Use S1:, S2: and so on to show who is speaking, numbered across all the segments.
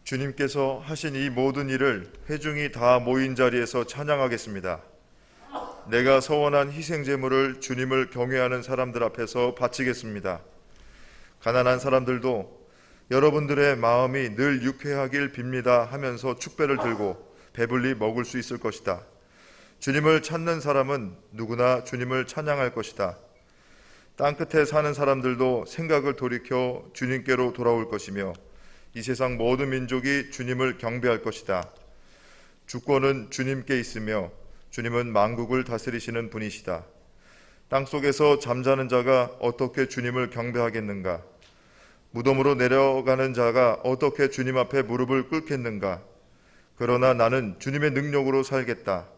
S1: 주님께서 하신 이 모든 일을 회중이 다 모인 자리에서 찬양하겠습니다. 내가 서원한 희생제물을 주님을 경외하는 사람들 앞에서 바치겠습니다. 가난한 사람들도 여러분들의 마음이 늘 유쾌하길 빕니다 하면서 축배를 들고 배불리 먹을 수 있을 것이다. 주님을 찾는 사람은 누구나 주님을 찬양할 것이다. 땅끝에 사는 사람들도 생각을 돌이켜 주님께로 돌아올 것이며 이 세상 모든 민족이 주님을 경배할 것이다. 주권은 주님께 있으며 주님은 만국을 다스리시는 분이시다. 땅속에서 잠자는 자가 어떻게 주님을 경배하겠는가? 무덤으로 내려가는 자가 어떻게 주님 앞에 무릎을 꿇겠는가? 그러나 나는 주님의 능력으로 살겠다.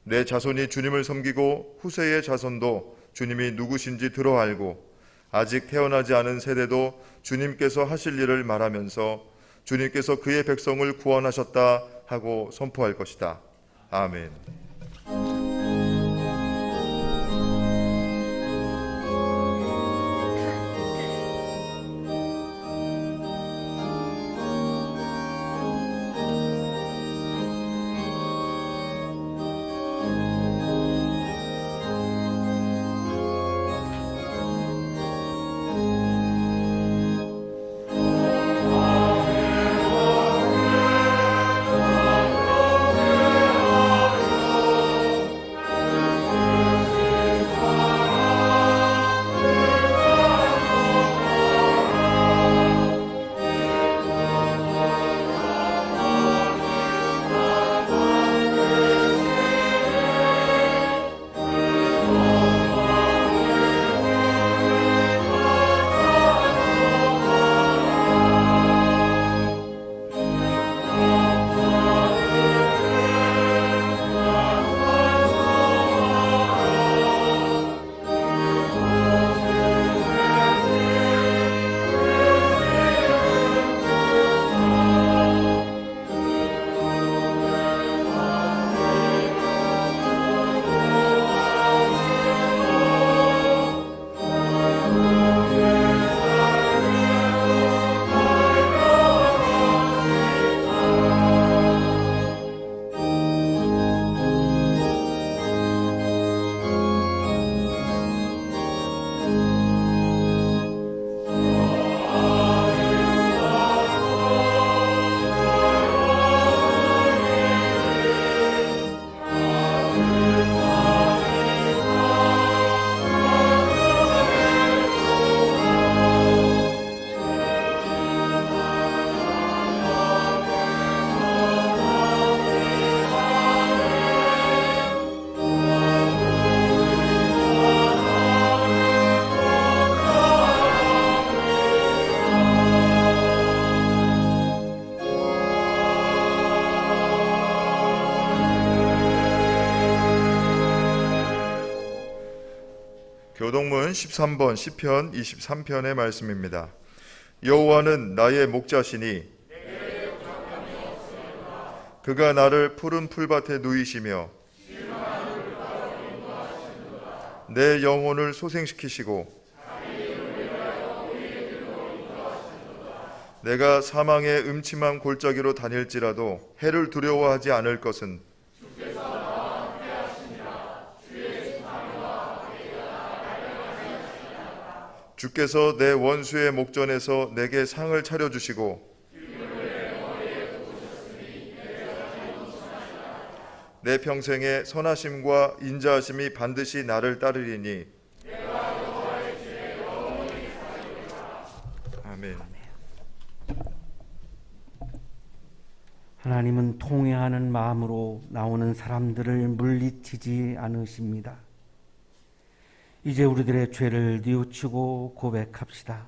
S1: 내 자손이 주님을 섬기고 후세의 자손도 주님이 누구신지 들어 알고 아직 태어나지 않은 세대도 주님께서 하실 일을 말하면서 주님께서 그의 백성을 구원하셨다 하고 선포할 것이다. 아멘. 교동문 13번 시편 23편의 말씀입니다. 여호와는 나의 목자시니 그가 나를 푸른 풀밭에 누이시며 내 영혼을 소생시키시고 내가 사망의 음침한 골짜기로 다닐지라도 해를 두려워하지 않을 것은 주께서 내 원수의 목전에서 내게 상을 차려주시고 내 평생에 선하심과 인자하심이 반드시 나를 따르리니 아멘.
S2: 하나님은 통회하는 마음으로 나오는 사람들을 물리치지 않으십니다. 이제 우리들의 죄를 뉘우치고 고백합시다.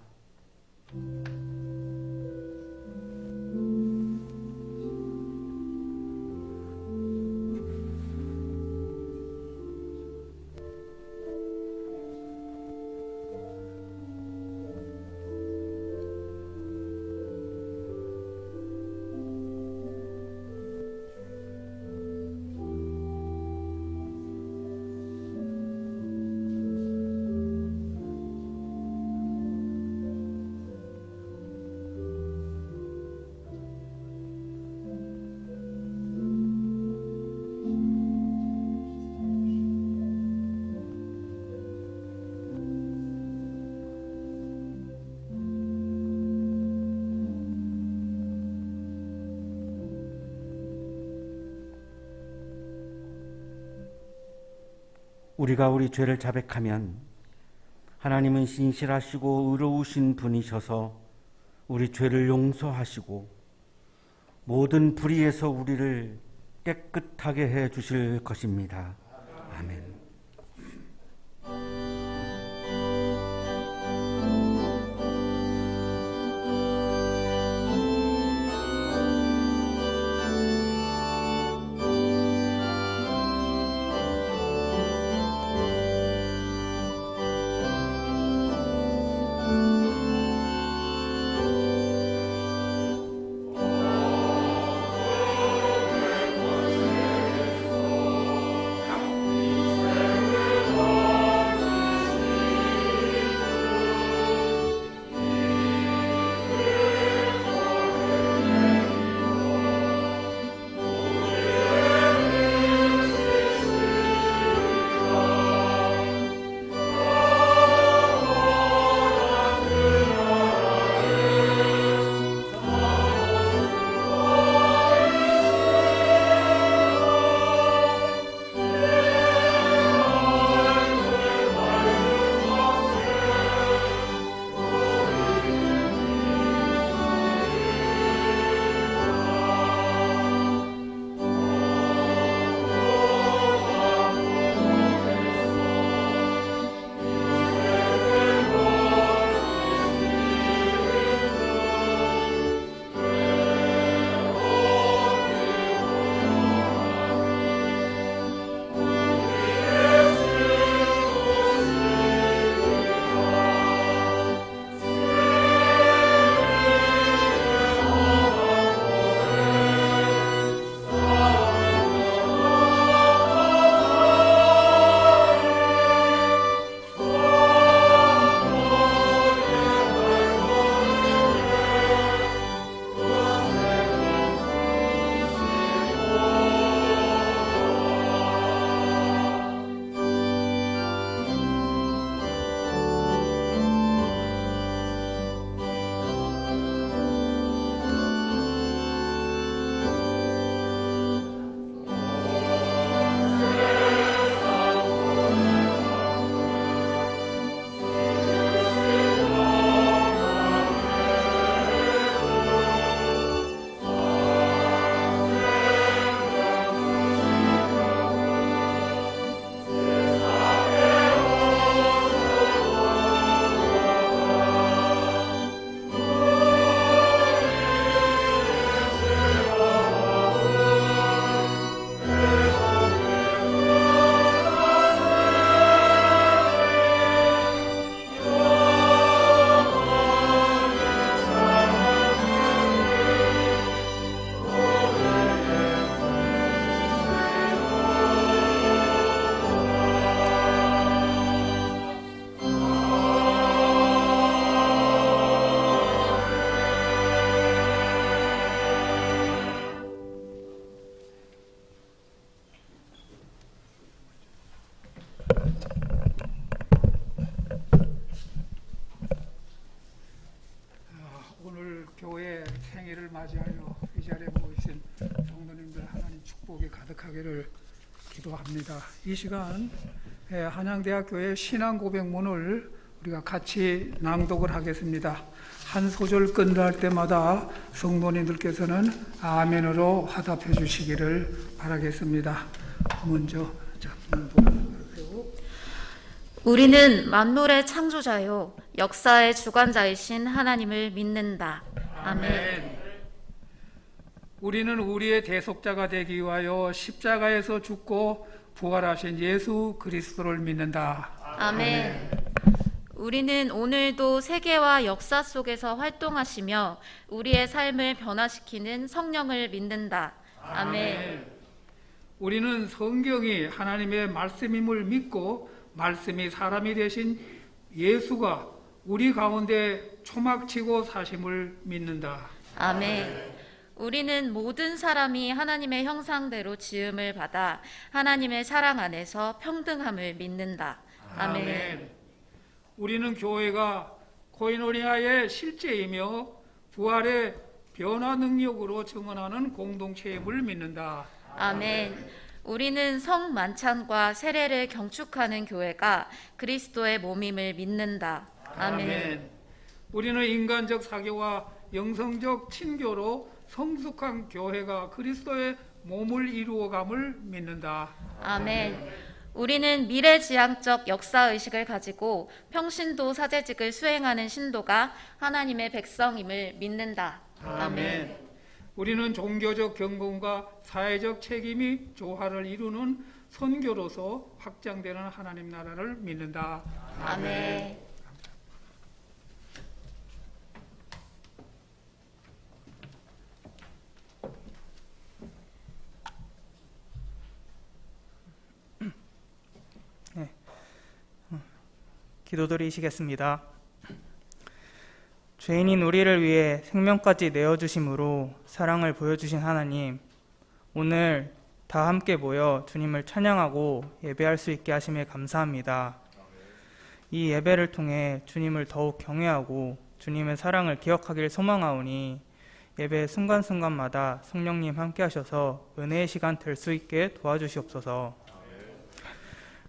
S2: 우리가 우리 죄를 자백하면 하나님은 신실하시고 의로우신 분이셔서 우리 죄를 용서하시고 모든 불의에서 우리를 깨끗하게 해 주실 것입니다. 아멘.
S3: 교회 생일을 맞이하여 이 자리에 모이신 성도님들 하나님 축복이 가득하기를 기도합니다. 이 시간 한양대학교의 신앙고백문을 우리가 같이 낭독을 하겠습니다. 한 소절 끝날 때마다 성도님들께서는 아멘으로 화답해 주시기를 바라겠습니다. 먼저 낭독하세요.
S4: 우리는 만물의 창조자요 역사의 주관자이신 하나님을 믿는다. 아멘.
S3: 우리는 우리의 대속자가 되기 위하여 십자가에서 죽고 부활하신 예수 그리스도를 믿는다.
S4: 아멘. 우리는 오늘도 세계와 역사 속에서 활동하시며 우리의 삶을 변화시키는 성령을 믿는다. 아멘.
S3: 우리는 성경이 하나님의 말씀임을 믿고 말씀이 사람이 되신 예수가 우리 가운데 초막치고 사심을 믿는다.
S4: 아멘. 우리는 모든 사람이 하나님의 형상대로 지음을 받아 하나님의 사랑 안에서 평등함을 믿는다. 아멘.
S3: 우리는 교회가 코이노니아의 실제이며 부활의 변화 능력으로 증언하는 공동체임을 믿는다.
S4: 아멘. 우리는 성 만찬과 세례를 경축하는 교회가 그리스도의 몸임을 믿는다. 아멘.
S3: 우리는 인간적 사교와 영성적 친교로 성숙한 교회가 그리스도의 몸을 이루어감을 믿는다.
S4: 아멘. 우리는 미래지향적 역사의식을 가지고 평신도 사제직을 수행하는 신도가 하나님의 백성임을 믿는다. 아멘.
S3: 우리는 종교적 경건과 사회적 책임이 조화를 이루는 선교로서 확장되는 하나님 나라를 믿는다.
S4: 아멘.
S5: 기도드리시겠습니다. 죄인인 우리를 위해 생명까지 내어주심으로 사랑을 보여주신 하나님, 오늘 다 함께 모여 주님을 찬양하고 예배할 수 있게 하심에 감사합니다. 이 예배를 통해 주님을 더욱 경외하고 주님의 사랑을 기억하길 소망하오니 예배 순간순간마다 성령님 함께 하셔서 은혜의 시간 될 수 있게 도와주시옵소서.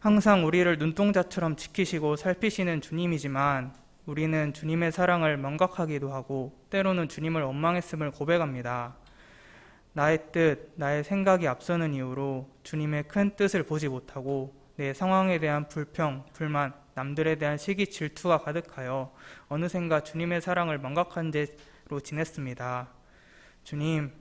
S5: 항상 우리를 눈동자처럼 지키시고 살피시는 주님이지만 우리는 주님의 사랑을 망각하기도 하고 때로는 주님을 원망했음을 고백합니다. 나의 뜻, 나의 생각이 앞서는 이유로 주님의 큰 뜻을 보지 못하고 내 상황에 대한 불평, 불만, 남들에 대한 시기, 질투가 가득하여 어느샌가 주님의 사랑을 망각한 채로 지냈습니다. 주님,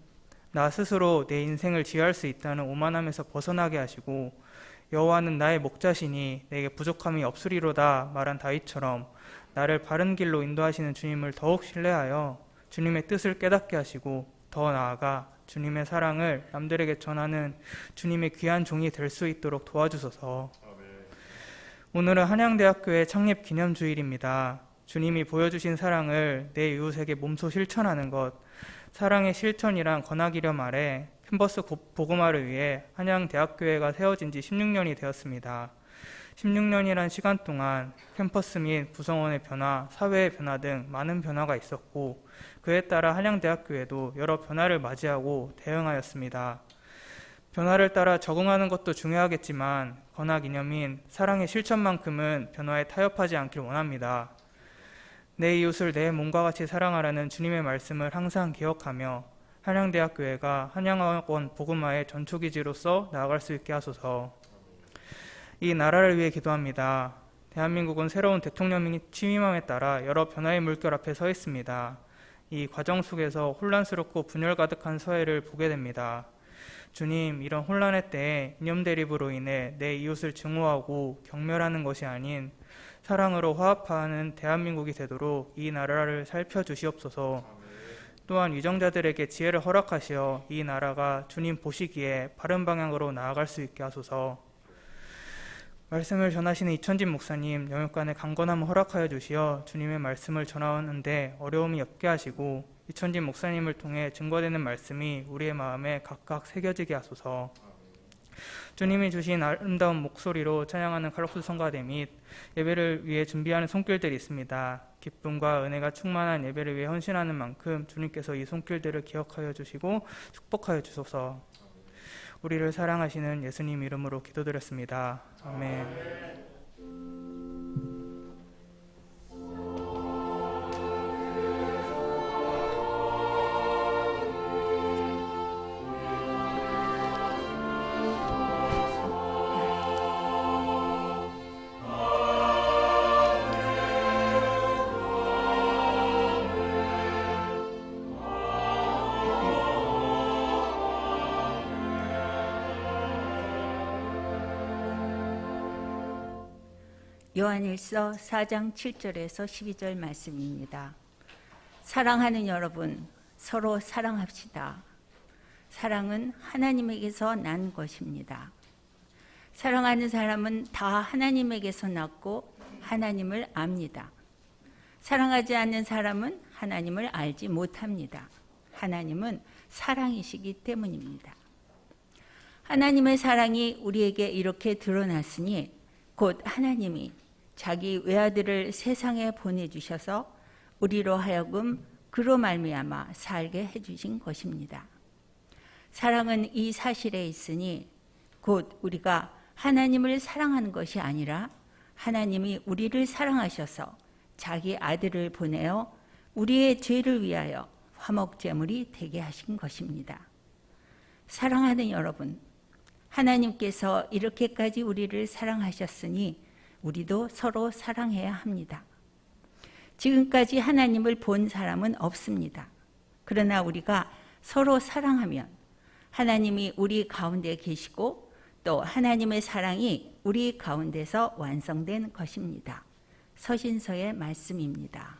S5: 나 스스로 내 인생을 지휘할 수 있다는 오만함에서 벗어나게 하시고 여호와는 나의 목자시니 내게 부족함이 없으리로다 말한 다윗처럼 나를 바른 길로 인도하시는 주님을 더욱 신뢰하여 주님의 뜻을 깨닫게 하시고 더 나아가 주님의 사랑을 남들에게 전하는 주님의 귀한 종이 될 수 있도록 도와주소서. 오늘은 한양대학교의 창립 기념주일입니다. 주님이 보여주신 사랑을 내 이웃에게 몸소 실천하는 것, 사랑의 실천이란 권하기렴 아래 캠퍼스 복음화를 위해 한양대학교회가 세워진 지 16년이 되었습니다. 16년이란 시간 동안 캠퍼스 및 구성원의 변화, 사회의 변화 등 많은 변화가 있었고 그에 따라 한양대학교에도 여러 변화를 맞이하고 대응하였습니다. 변화를 따라 적응하는 것도 중요하겠지만 권하기념인 사랑의 실천만큼은 변화에 타협하지 않길 원합니다. 내 이웃을 내 몸과 같이 사랑하라는 주님의 말씀을 항상 기억하며 한양대학교회가 한양학원 복음화의 전초기지로서 나아갈 수 있게 하소서. 이 나라를 위해 기도합니다. 대한민국은 새로운 대통령이 취임함에 따라 여러 변화의 물결 앞에 서 있습니다. 이 과정 속에서 혼란스럽고 분열 가득한 사회를 보게 됩니다. 주님, 이런 혼란의 때에 이념 대립으로 인해 내 이웃을 증오하고 경멸하는 것이 아닌 사랑으로 화합하는 대한민국이 되도록 이 나라를 살펴주시옵소서. 또한 위정자들에게 지혜를 허락하시어 이 나라가 주님 보시기에 바른 방향으로 나아갈 수 있게 하소서. 말씀을 전하시는 이천진 목사님 영육간에 강건함을 허락하여 주시어 주님의 말씀을 전하는데 어려움이 없게 하시고 이천진 목사님을 통해 증거되는 말씀이 우리의 마음에 각각 새겨지게 하소서. 주님이 주신 아름다운 목소리로 찬양하는 칼록스 성가대 및 예배를 위해 준비하는 손길들이 있습니다. 기쁨과 은혜가 충만한 예배를 위해 헌신하는 만큼 주님께서 이 손길들을 기억하여 주시고 축복하여 주소서. 우리를 사랑하시는 예수님 이름으로 기도드렸습니다. 아멘.
S6: 요한일서 4장 7절에서 12절 말씀입니다. 사랑하는 여러분, 서로 사랑합시다. 사랑은 하나님에게서 난 것입니다. 사랑하는 사람은 다 하나님에게서 났고 하나님을 압니다. 사랑하지 않는 사람은 하나님을 알지 못합니다. 하나님은 사랑이시기 때문입니다. 하나님의 사랑이 우리에게 이렇게 드러났으니 곧 하나님이 자기 외아들을 세상에 보내주셔서 우리로 하여금 그로 말미암아 살게 해주신 것입니다. 사랑은 이 사실에 있으니 곧 우리가 하나님을 사랑하는 것이 아니라 하나님이 우리를 사랑하셔서 자기 아들을 보내어 우리의 죄를 위하여 화목제물이 되게 하신 것입니다. 사랑하는 여러분, 하나님께서 이렇게까지 우리를 사랑하셨으니 우리도 서로 사랑해야 합니다. 지금까지 하나님을 본 사람은 없습니다. 그러나 우리가 서로 사랑하면 하나님이 우리 가운데 계시고 또 하나님의 사랑이 우리 가운데서 완성된 것입니다. 서신서의 말씀입니다.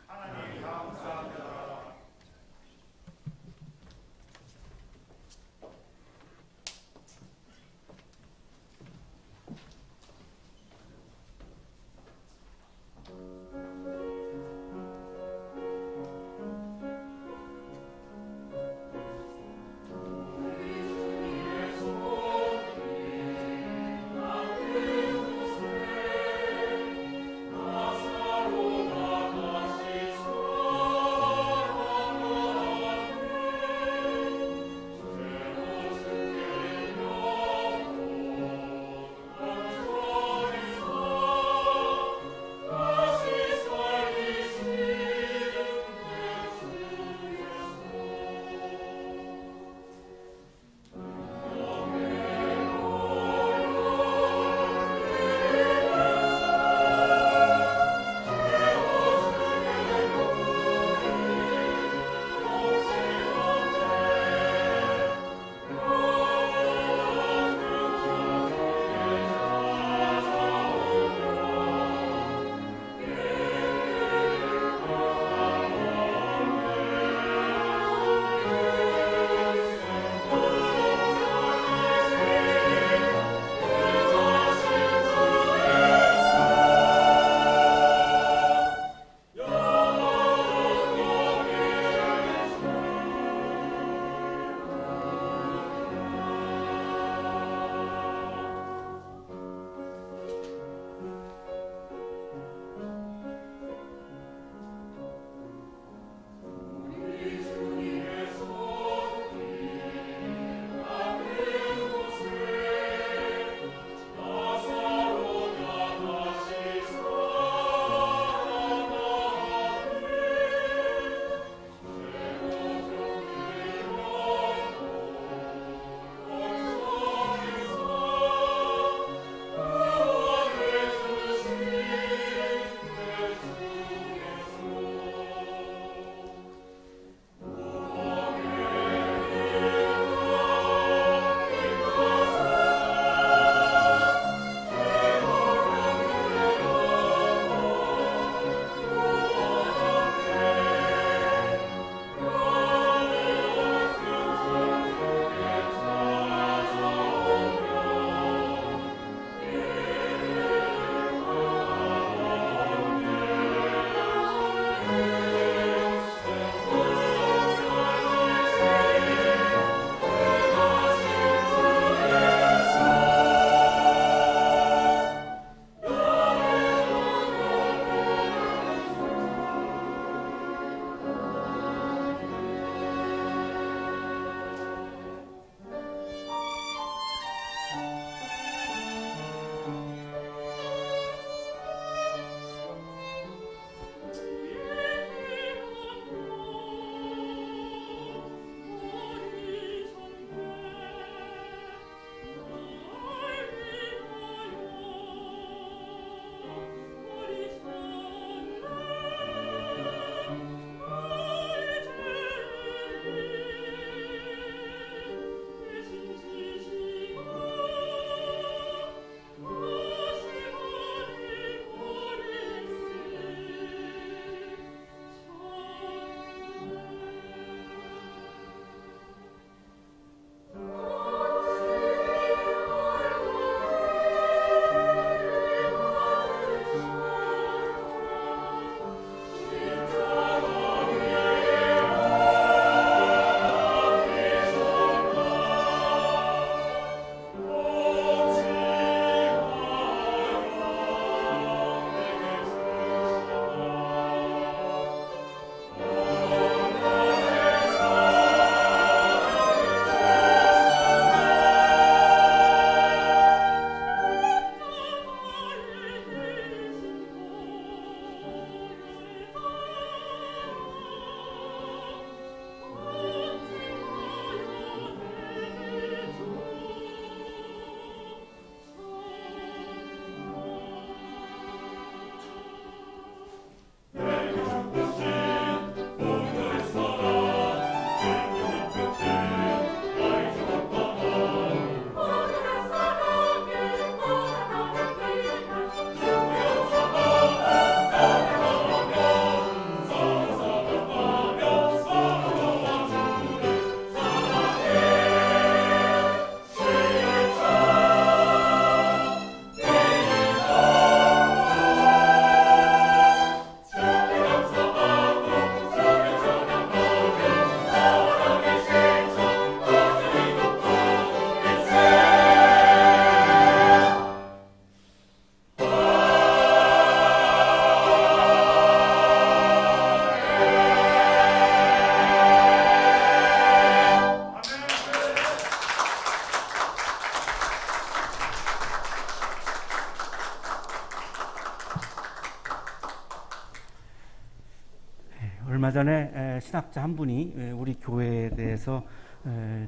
S2: 얼마 전에 신학자 한 분이 우리 교회에 대해서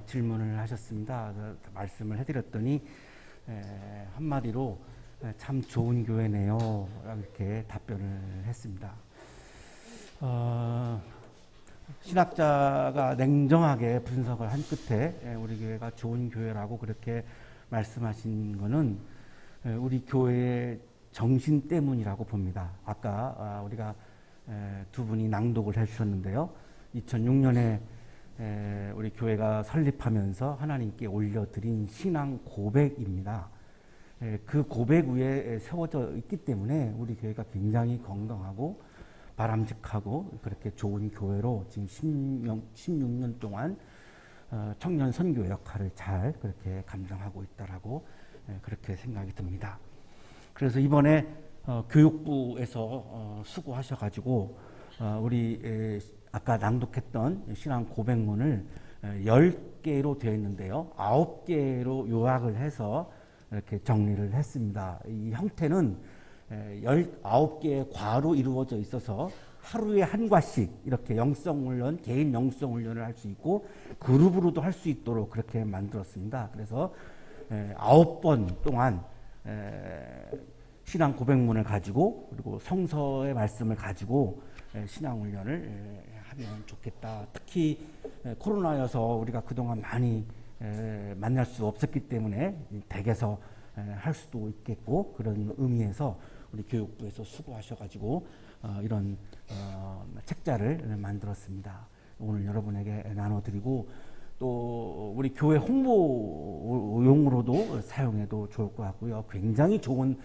S2: 질문을 하셨습니다. 말씀을 해드렸더니 한마디로 참 좋은 교회네요, 이렇게 답변을 했습니다. 신학자가 냉정하게 분석을 한 끝에 우리 교회가 좋은 교회라고 그렇게 말씀하신 것은 우리 교회의 정신 때문이라고 봅니다. 아까 우리가 두 분이 낭독을 해주셨는데요. 2006년에 우리 교회가 설립하면서 하나님께 올려드린 신앙 고백입니다. 그 고백 위에 세워져 있기 때문에 우리 교회가 굉장히 건강하고 바람직하고 그렇게 좋은 교회로 지금 16년 동안 청년 선교 역할을 잘 그렇게 감당하고 있다라고 그렇게 생각이 듭니다. 그래서 이번에 교육부에서 수고하셔가지고 우리 아까 낭독했던 신앙 고백문을 10개로 되어 있는데요. 9개로 요약을 해서 이렇게 정리를 했습니다. 이 형태는 19개의 과로 이루어져 있어서 하루에 한 과씩 이렇게 영성훈련, 개인 영성훈련을 할 수 있고 그룹으로도 할 수 있도록 그렇게 만들었습니다. 그래서 9번 동안 신앙 고백문을 가지고 그리고 성서의 말씀을 가지고 신앙훈련을 하면 좋겠다. 특히 코로나여서 우리가 그동안 많이 만날 수 없었기 때문에 댁에서 할 수도 있겠고 그런 의미에서 우리 교육부에서 수고하셔가지고 이런 책자를 만들었습니다. 오늘 여러분에게 나눠드리고 또 우리 교회 홍보용으로도 사용해도 좋을 것 같고요. 굉장히 좋은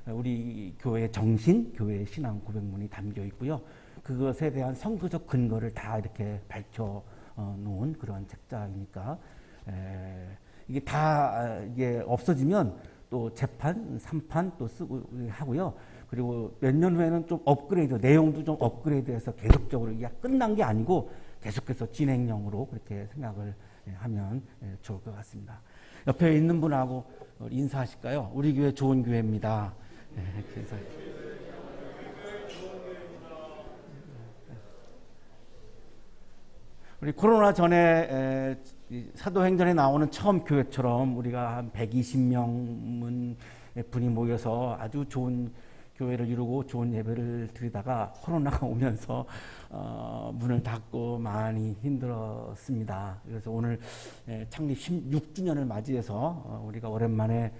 S2: 우리 교회의 정신, 교회의 신앙 고백문이 담겨 있고요. 그것에 대한 성서적 근거를 다 이렇게 밝혀 놓은 그런 책자이니까 이게 다 이게 없어지면 또 재판, 3판 또 쓰고 하고요. 그리고 몇 년 후에는 좀 업그레이드, 내용도 좀 업그레이드해서 계속적으로 이게 끝난 게 아니고 계속해서 진행형으로 그렇게 생각을 하면 좋을 것 같습니다. 옆에 있는 분하고 인사하실까요? 우리 교회 좋은 교회입니다. 그래서 우리 코로나 전에 사도행전에 나오는 처음 교회처럼 우리가 한 120명 분이 모여서 아주 좋은 교회를 이루고 좋은 예배를 드리다가 코로나가 오면서 문을 닫고 많이 힘들었습니다. 그래서 오늘 창립 16주년을 맞이해서 우리가 오랜만에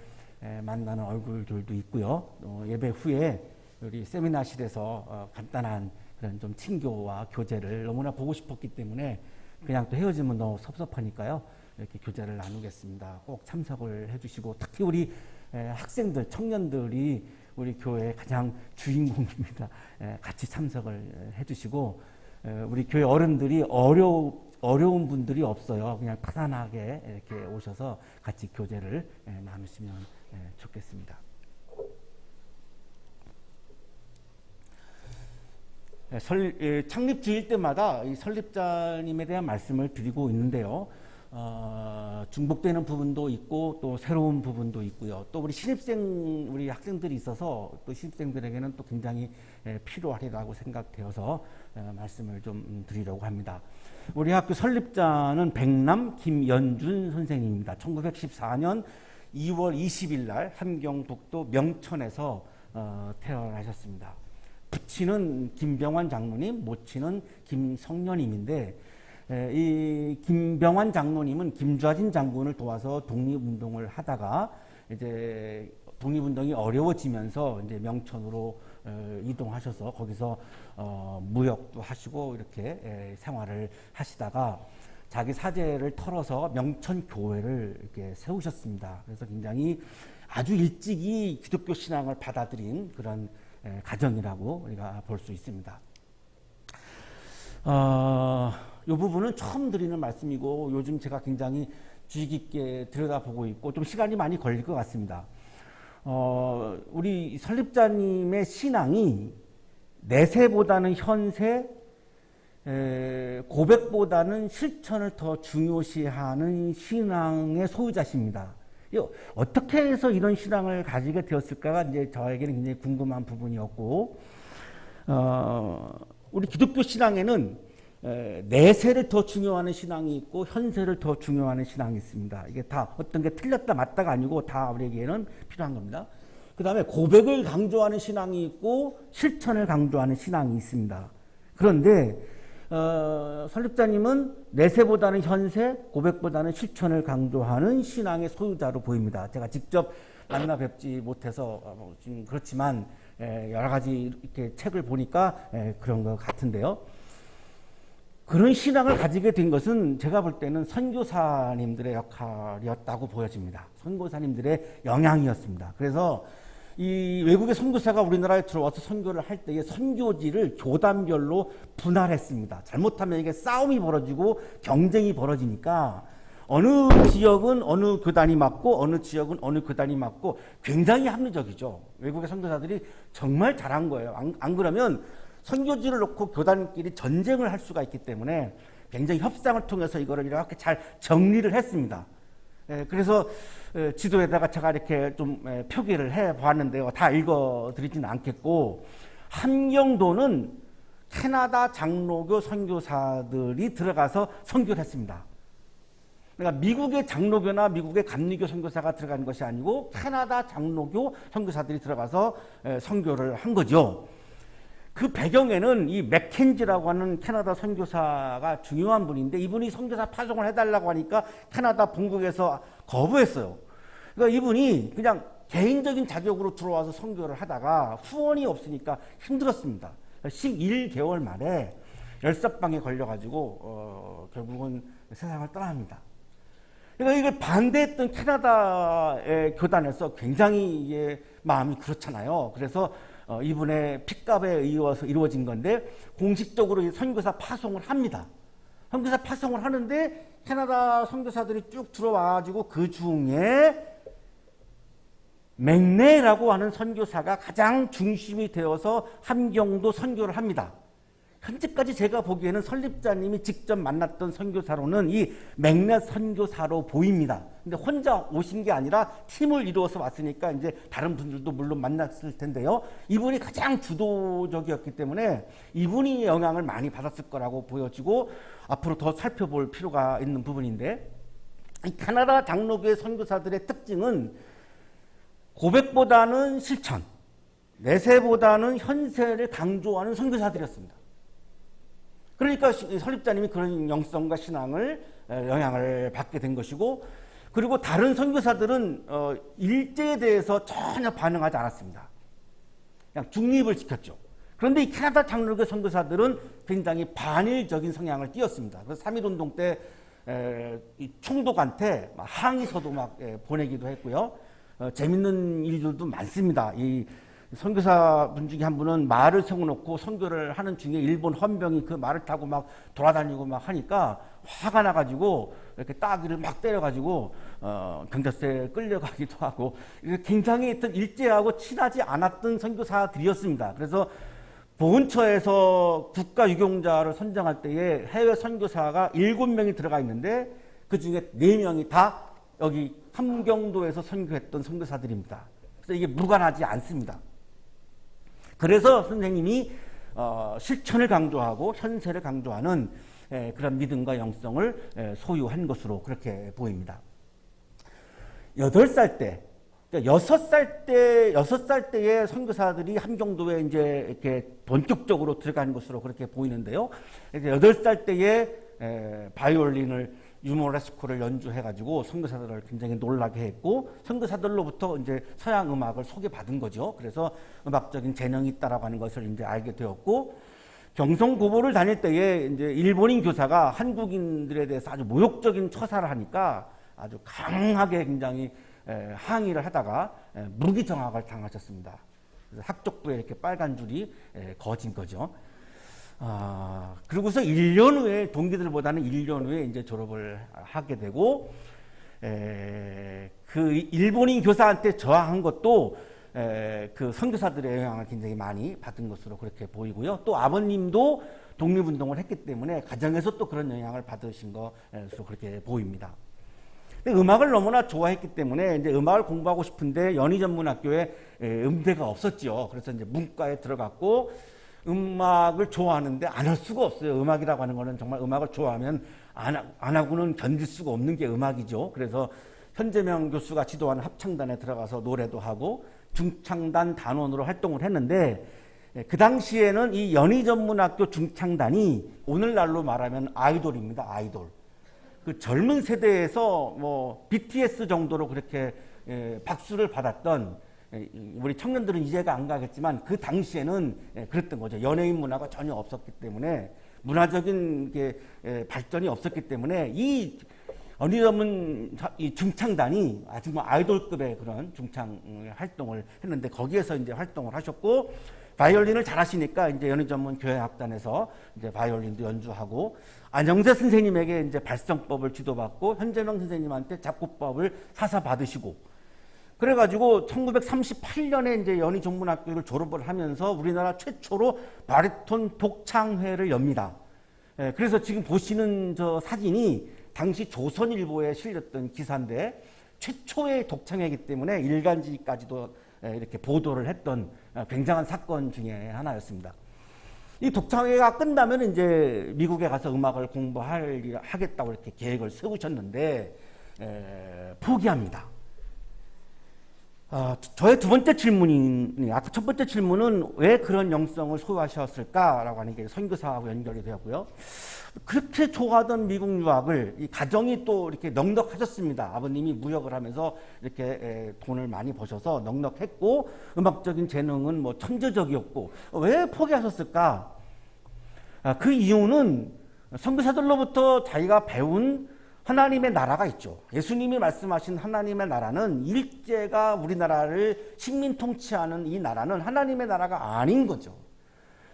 S2: 만나는 얼굴들도 있고요. 예배 후에 우리 세미나실에서 간단한 그런 좀 친교와 교제를 너무나 보고 싶었기 때문에 그냥 또 헤어지면 너무 섭섭하니까요. 이렇게 교제를 나누겠습니다. 꼭 참석을 해주시고 특히 우리 학생들, 청년들이 우리 교회의 가장 주인공입니다. 같이 참석을 해주시고 우리 교회 어른들이 어려운 분들이 없어요. 그냥 편안하게 이렇게 오셔서 같이 교제를 나누시면 좋겠습니다. 창립 주일 때마다 이 설립자님에 대한 말씀을 드리고 있는데요. 중복되는 부분도 있고 또 새로운 부분도 있고요. 또 우리 신입생 우리 학생들이 있어서 또 신입생들에게는 또 굉장히 필요하리라고 생각되어서 말씀을 좀 드리려고 합니다. 우리 학교 설립자는 백남 김연준 선생님입니다. 1914년 2월 20일 날 함경북도 명천에서 태어나셨습니다. 부친은 김병환 장로님, 모친은 김성년님인데 이 김병환 장로님은 김좌진 장군을 도와서 독립운동을 하다가 이제 독립운동이 어려워지면서 이제 명천으로 이동하셔서 거기서 무역도 하시고 이렇게 생활을 하시다가 자기 사제를 털어서 명천 교회를 이렇게 세우셨습니다. 그래서 굉장히 아주 일찍이 기독교 신앙을 받아들인 그런 가정이라고 우리가 볼 수 있습니다. 이 부분은 처음 드리는 말씀이고 요즘 제가 굉장히 주의 깊게 들여다보고 있고 좀 시간이 많이 걸릴 것 같습니다. 우리 설립자님의 신앙이 내세보다는 현세, 고백보다는 실천을 더 중요시하는 신앙의 소유자십니다. 어떻게 해서 이런 신앙을 가지게 되었을까가 이제 저에게는 굉장히 궁금한 부분이었고, 우리 기독교 신앙에는 내세를 더 중요하는 신앙이 있고 현세를 더 중요하는 신앙이 있습니다. 이게 다 어떤 게 틀렸다 맞다가 아니고 다 우리에게는 필요한 겁니다. 그 다음에 고백을 강조하는 신앙이 있고 실천을 강조하는 신앙이 있습니다. 그런데 설립자님은 내세보다는 현세, 고백보다는 실천을 강조하는 신앙의 소유자로 보입니다. 제가 직접 만나 뵙지 못해서 좀 그렇지만 여러 가지 이렇게 책을 보니까 그런 것 같은데요. 그런 신앙을 가지게 된 것은 제가 볼 때는 선교사님들의 역할이었다고 보여집니다. 선교사님들의 영향이었습니다. 그래서 이 외국의 선교사가 우리나라에 들어와서 선교를 할 때에 선교지를 교단별로 분할했습니다. 잘못하면 이게 싸움이 벌어지고 경쟁이 벌어지니까 어느 지역은 어느 교단이 맞고 어느 지역은 어느 교단이 맞고 굉장히 합리적이죠. 외국의 선교사들이 정말 잘한 거예요. 안 그러면 선교지를 놓고 교단끼리 전쟁을 할 수가 있기 때문에 굉장히 협상을 통해서 이거를 이렇게 잘 정리를 했습니다. 그래서 지도에다가 제가 이렇게 좀 표기를 해 보았는데요. 다 읽어 드리지는 않겠고, 함경도는 캐나다 장로교 선교사들이 들어가서 선교를 했습니다. 그러니까 미국의 장로교나 미국의 감리교 선교사가 들어간 것이 아니고 캐나다 장로교 선교사들이 들어가서 선교를 한 거죠. 그 배경에는 이 맥켄지라고 하는 캐나다 선교사가 중요한 분인데, 이분이 선교사 파송을 해달라고 하니까 캐나다 본국에서 거부했어요. 그러니까 이분이 그냥 개인적인 자격으로 들어와서 선교를 하다가 후원이 없으니까 힘들었습니다. 11개월 만에 열사병에 걸려가지고 결국은 세상을 떠납니다. 그러니까 이걸 반대했던 캐나다의 교단에서 굉장히 이게 마음이 그렇잖아요. 그래서 이분의 핏값에 의해서 이루어진 건데, 공식적으로 선교사 파송을 합니다. 선교사 파송을 하는데 캐나다 선교사들이 쭉 들어와가지고 그 중에 맥레라고 하는 선교사가 가장 중심이 되어서 함경도 선교를 합니다. 현재까지 제가 보기에는 설립자님이 직접 만났던 선교사로는 이 맥레 선교사로 보입니다. 근데 혼자 오신 게 아니라 팀을 이루어서 왔으니까 이제 다른 분들도 물론 만났을 텐데요. 이분이 가장 주도적이었기 때문에 이분이 영향을 많이 받았을 거라고 보여지고, 앞으로 더 살펴볼 필요가 있는 부분인데, 이 캐나다 장로교의 선교사들의 특징은 고백보다는 실천, 내세보다는 현세를 강조하는 선교사들이었습니다. 그러니까 설립자님이 그런 영성과 신앙을 영향을 받게 된 것이고, 그리고 다른 선교사들은 일제에 대해서 전혀 반응하지 않았습니다. 그냥 중립을 지켰죠. 그런데 이 캐나다 장로교 선교사들은 굉장히 반일적인 성향을 띄었습니다. 그래서 3.1운동 때 총독한테 항의서도 막 보내기도 했고요. 재밌는 일들도 많습니다. 이 선교사분 중에 한 분은 말을 세워놓고 선교를 하는 중에 일본 헌병이 그 말을 타고 막 돌아다니고 막 하니까 화가 나가지고 이렇게 따귀를 막 때려가지고 경찰서에 끌려가기도 하고, 굉장히 일제하고 친하지 않았던 선교사들이었습니다. 그래서 보훈처에서 국가유공자를 선정할 때에 해외 선교사가 7명이 들어가 있는데 그 중에 4명이 다 여기 함경도에서 선교했던 선교사들입니다. 그래서 이게 무관하지 않습니다. 그래서 선생님이 실천을 강조하고 현세를 강조하는 그런 믿음과 영성을 소유한 것으로 그렇게 보입니다. 8살 때, 그러니까 6살 때에 선교사들이 함경도에 이제 이렇게 본격적으로 들어간 것으로 그렇게 보이는데요. 8살 때에 바이올린을 유모레스코를 연주해가지고 선교사들을 굉장히 놀라게 했고, 선교사들로부터 이제 서양 음악을 소개받은 거죠. 그래서 음악적인 재능이 있다라고 하는 것을 이제 알게 되었고, 경성고보를 다닐 때에 이제 일본인 교사가 한국인들에 대해서 아주 모욕적인 처사를 하니까 아주 강하게 굉장히 항의를 하다가 무기정학을 당하셨습니다. 그래서 학적부에 이렇게 빨간 줄이 거진 거죠. 그러고서 1년 후에, 동기들보다는 1년 후에 이제 졸업을 하게 되고, 그 일본인 교사한테 저항한 것도 그 선교사들의 영향을 굉장히 많이 받은 것으로 그렇게 보이고요. 또 아버님도 독립운동을 했기 때문에 가정에서 또 그런 영향을 받으신 것으로 그렇게 보입니다. 근데 음악을 너무나 좋아했기 때문에 이제 음악을 공부하고 싶은데 연희전문학교에 음대가 없었죠. 그래서 이제 문과에 들어갔고, 음악을 좋아하는데 안 할 수가 없어요. 음악이라고 하는 거는 정말 음악을 좋아하면 안 하고는 견딜 수가 없는 게 음악이죠. 그래서 현재명 교수가 지도하는 합창단에 들어가서 노래도 하고 중창단 단원으로 활동을 했는데, 그 당시에는 이 연희전문학교 중창단이 오늘날로 말하면 아이돌입니다. 아이돌. 그 젊은 세대에서 뭐 BTS 정도로 그렇게 박수를 받았던, 우리 청년들은 이해가 안 가겠지만 그 당시에는 그랬던 거죠. 연예인 문화가 전혀 없었기 때문에, 문화적인 게 발전이 없었기 때문에 이 연희전문 이 중창단이 아주 뭐 아이돌급의 그런 중창 활동을 했는데, 거기에서 이제 활동을 하셨고, 바이올린을 잘하시니까 이제 연희전문 교향악단에서 이제 바이올린도 연주하고, 안영세 선생님에게 이제 발성법을 지도받고 현재명 선생님한테 작곡법을 사사 받으시고, 그래가지고 1938년에 이제 연희전문학교를 졸업을 하면서 우리나라 최초로 바리톤 독창회를 엽니다. 그래서 지금 보시는 저 사진이 당시 조선일보에 실렸던 기사인데, 최초의 독창회이기 때문에 일간지까지도 이렇게 보도를 했던 굉장한 사건 중에 하나였습니다. 이 독창회가 끝나면 이제 미국에 가서 음악을 공부하겠다고 이렇게 계획을 세우셨는데 포기합니다. 저의 두 번째 질문이, 아까 첫 번째 질문은 왜 그런 영성을 소유하셨을까라고 하는 게 선교사하고 연결이 되었고요. 그렇게 좋아하던 미국 유학을, 이 가정이 또 이렇게 넉넉하셨습니다. 아버님이 무역을 하면서 이렇게 돈을 많이 버셔서 넉넉했고, 음악적인 재능은 뭐 천재적이었고, 왜 포기하셨을까? 그 이유는 선교사들로부터 자기가 배운 하나님의 나라가 있죠. 예수님이 말씀하신 하나님의 나라는, 일제가 우리나라를 식민 통치하는 이 나라는 하나님의 나라가 아닌 거죠.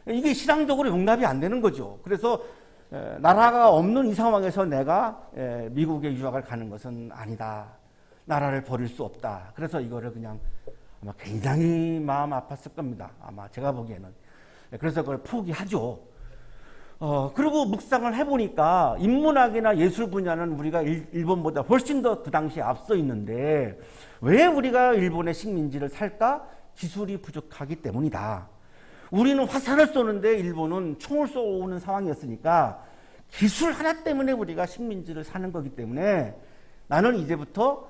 S2: 이게 신앙적으로 용납이 안 되는 거죠. 그래서 나라가 없는 이 상황에서 내가 미국에 유학을 가는 것은 아니다. 나라를 버릴 수 없다. 그래서 이거를 그냥 아마 굉장히 마음 아팠을 겁니다. 아마 제가 보기에는. 그래서 그걸 포기하죠. 그리고 묵상을 해보니까 인문학이나 예술 분야는 우리가 일본보다 훨씬 더 그 당시에 앞서 있는데, 왜 우리가 일본의 식민지를 살까? 기술이 부족하기 때문이다. 우리는 화살을 쏘는데 일본은 총을 쏘는 상황이었으니까 기술 하나 때문에 우리가 식민지를 사는 거기 때문에 나는 이제부터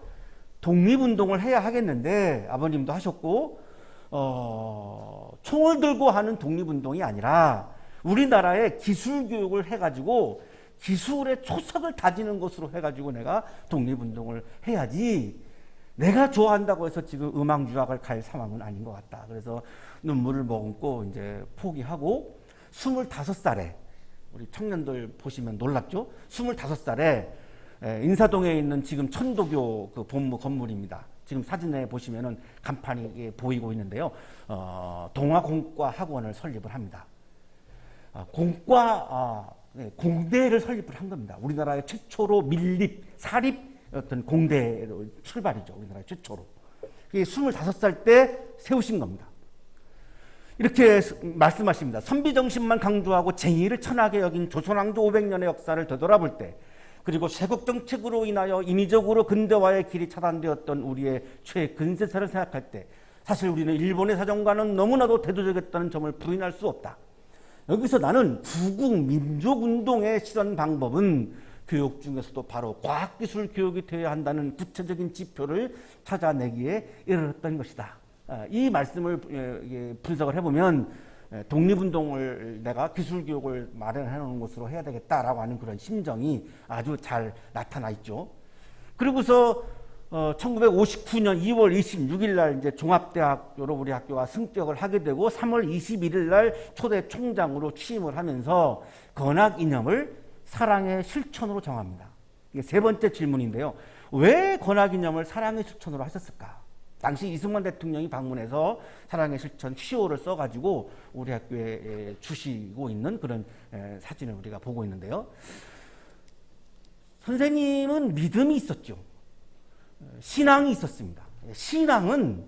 S2: 독립운동을 해야 하겠는데, 아버님도 하셨고, 총을 들고 하는 독립운동이 아니라 우리나라에 기술 교육을 해가지고 기술의 초석을 다지는 것으로 해가지고 내가 독립운동을 해야지, 내가 좋아한다고 해서 지금 음악 유학을 갈 상황은 아닌 것 같다. 그래서 눈물을 머금고 이제 포기하고, 25살에, 우리 청년들 보시면 놀랍죠? 25살에 인사동에 있는 지금 천도교 그 본무 건물입니다. 지금 사진에 보시면은 간판이 보이고 있는데요. 동아공과 학원을 설립을 합니다. 공대를 설립을 한 겁니다. 우리나라의 최초로 밀립, 사립 어떤 공대로 출발이죠. 우리나라 최초로. 그게 25살 때 세우신 겁니다. 이렇게 말씀하십니다. 선비정신만 강조하고 정의를 천하게 여긴 조선왕조 500년의 역사를 되돌아볼 때, 그리고 세국정책으로 인하여 인위적으로 근대화의 길이 차단되었던 우리의 최근세사를 생각할 때, 사실 우리는 일본의 사정과는 너무나도 대조적이었다는 점을 부인할 수 없다. 여기서 나는 구국 민족운동의 실현 방법은 교육 중에서도 바로 과학기술 교육이 되어야 한다는 구체적인 지표를 찾아내기에 이르렀던 것이다. 이 말씀을 분석을 해보면 독립운동을 내가 기술교육을 마련해 놓은 것으로 해야 되겠다라고 하는 그런 심정이 아주 잘 나타나 있죠. 그리고서 1959년 2월 26일 날 이제 종합대학교로 우리 학교가 승격을 하게 되고, 3월 21일 날 초대 총장으로 취임을 하면서 건학 이념을 사랑의 실천으로 정합니다. 이게 세 번째 질문인데요. 왜 건학 이념을 사랑의 실천으로 하셨을까? 당시 이승만 대통령이 방문해서 사랑의 실천 시호를 써가지고 우리 학교에 주시고 있는 그런 사진을 우리가 보고 있는데요. 선생님은 믿음이 있었죠. 신앙이 있었습니다. 신앙은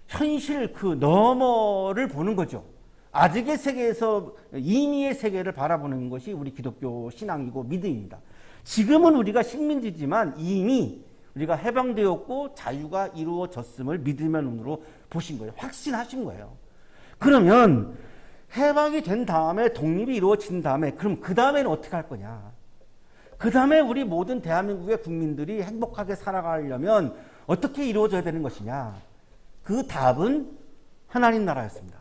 S2: 현실 그 너머를 보는 거죠. 아직의 세계에서 이미의 세계를 바라보는 것이 우리 기독교 신앙이고 믿음입니다. 지금은 우리가 식민지지만 이미 우리가 해방되었고 자유가 이루어졌음을 믿음의 눈으로 보신 거예요. 확신하신 거예요. 그러면 해방이 된 다음에 독립이 이루어진 다음에 그럼 그 다음에는 어떻게 할 거냐? 그 다음에 우리 모든 대한민국의 국민들이 행복하게 살아가려면 어떻게 이루어져야 되는 것이냐? 그 답은 하나님 나라였습니다.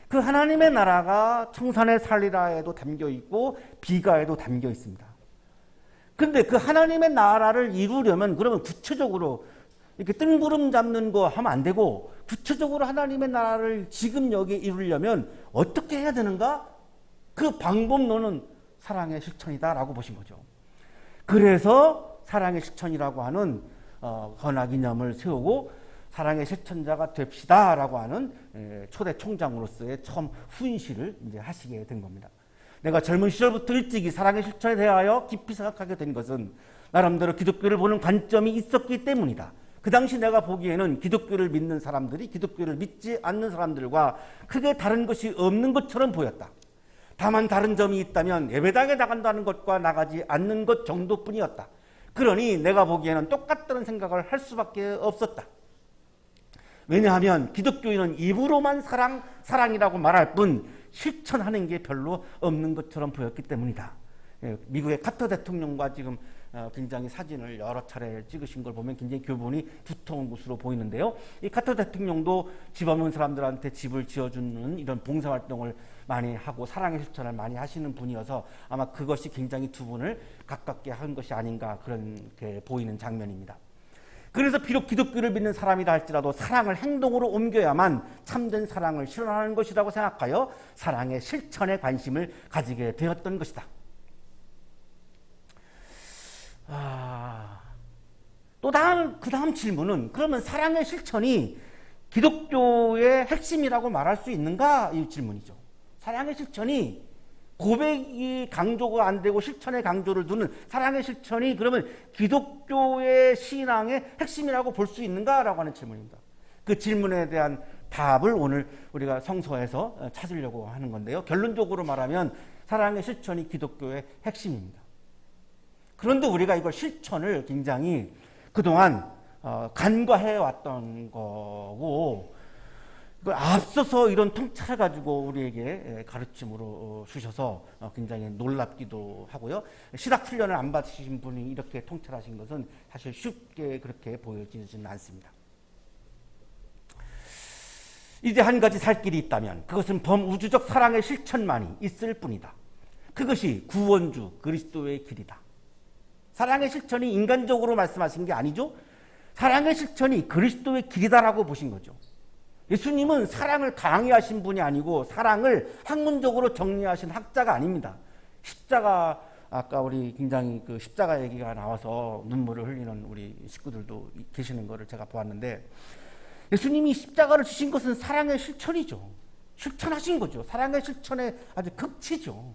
S2: 그 하나님의 나라가 청산의 살리라에도 담겨 있고 비가에도 담겨 있습니다. 근데 그 하나님의 나라를 이루려면 그러면 구체적으로 이렇게 뜬구름 잡는 거 하면 안 되고 구체적으로 하나님의 나라를 지금 여기 이루려면 어떻게 해야 되는가? 그 방법론은 사랑의 실천이다라고 보신 거죠. 그래서 사랑의 실천이라고 하는 건화기념을 세우고 사랑의 실천자가 됩시다라고 하는 초대 총장으로서의 처음 훈시를 이제 하시게 된 겁니다. 내가 젊은 시절부터 일찍이 사랑의 실천에 대하여 깊이 생각하게 된 것은 나름대로 기독교를 보는 관점이 있었기 때문이다. 그 당시 내가 보기에는 기독교를 믿는 사람들이 기독교를 믿지 않는 사람들과 크게 다른 것이 없는 것처럼 보였다. 다만 다른 점이 있다면 예배당에 나간다는 것과 나가지 않는 것 정도뿐이었다. 그러니 내가 보기에는 똑같다는 생각을 할 수밖에 없었다. 왜냐하면 기독교인은 입으로만 사랑이라고 말할 뿐 실천하는 게 별로 없는 것처럼 보였기 때문이다. 미국의 카터 대통령과 지금 굉장히 사진을 여러 차례 찍으신 걸 보면 굉장히 교본이 두터운 것으로 보이는데요. 이 카터 대통령도 집 없는 사람들한테 집을 지어주는 이런 봉사활동을 많이 하고 사랑의 실천을 많이 하시는 분이어서 아마 그것이 굉장히 두 분을 가깝게 한 것이 아닌가 그렇게 보이는 장면입니다. 그래서 비록 기독교를 믿는 사람이라 할지라도 사랑을 행동으로 옮겨야만 참된 사랑을 실현하는 것이라고 생각하여 사랑의 실천에 관심을 가지게 되었던 것이다. 또 그 다음 질문은 그러면 사랑의 실천이 기독교의 핵심이라고 말할 수 있는가? 이 질문이죠. 사랑의 실천이 고백이 강조가 안 되고 실천에 강조를 두는 사랑의 실천이 그러면 기독교의 신앙의 핵심이라고 볼 수 있는가라고 하는 질문입니다. 그 질문에 대한 답을 오늘 우리가 성서에서 찾으려고 하는 건데요. 결론적으로 말하면 사랑의 실천이 기독교의 핵심입니다. 그런데 우리가 이걸 실천을 굉장히 그동안 간과해 왔던 거고 앞서서 이런 통찰을 가지고 우리에게 가르침으로 주셔서 굉장히 놀랍기도 하고요. 신학훈련을 안 받으신 분이 이렇게 통찰하신 것은 사실 쉽게 그렇게 보여지지는 않습니다. 이제 한 가지 살 길이 있다면 그것은 범우주적 사랑의 실천만이 있을 뿐이다. 그것이 구원주 그리스도의 길이다. 사랑의 실천이 인간적으로 말씀하신 게 아니죠. 사랑의 실천이 그리스도의 길이다라고 보신 거죠. 예수님은 사랑을 강의하신 분이 아니고 사랑을 학문적으로 정리하신 학자가 아닙니다. 십자가 아까 우리 굉장히 그 십자가 얘기가 나와서 눈물을 흘리는 우리 식구들도 계시는 것을 제가 보았는데 예수님이 십자가를 주신 것은 사랑의 실천이죠. 실천하신 거죠. 사랑의 실천의 아주 극치죠.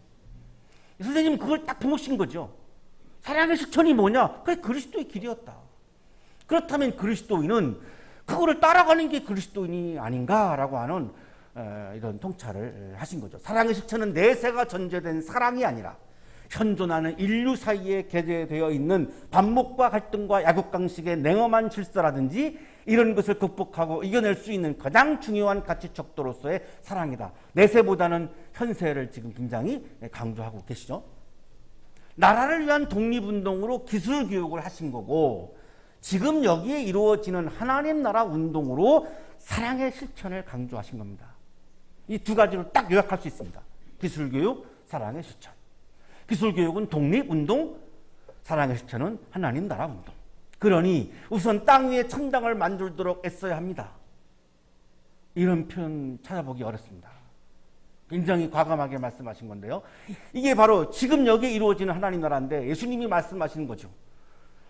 S2: 선생님은 그걸 딱 보신 거죠. 사랑의 실천이 뭐냐? 그게 그리스도의 길이었다. 그렇다면 그리스도인은 그거를 따라가는 게 그리스도인이 아닌가라고 하는 이런 통찰을 하신 거죠. 사랑의 실천은 내세가 전제된 사랑이 아니라 현존하는 인류 사이에 게재되어 있는 반목과 갈등과 야곱강식의 냉엄한 질서라든지 이런 것을 극복하고 이겨낼 수 있는 가장 중요한 가치 척도로서의 사랑이다. 내세보다는 현세를 지금 굉장히 강조하고 계시죠. 나라를 위한 독립운동으로 기술교육을 하신 거고 지금 여기에 이루어지는 하나님 나라 운동으로 사랑의 실천을 강조하신 겁니다. 이 두 가지로 딱 요약할 수 있습니다. 기술교육, 사랑의 실천. 기술교육은 독립운동, 사랑의 실천은 하나님 나라 운동. 그러니 우선 땅 위에 천당을 만들도록 애써야 합니다. 이런 표현 찾아보기 어렵습니다. 굉장히 과감하게 말씀하신 건데요. 이게 바로 지금 여기에 이루어지는 하나님 나라인데 예수님이 말씀하시는 거죠.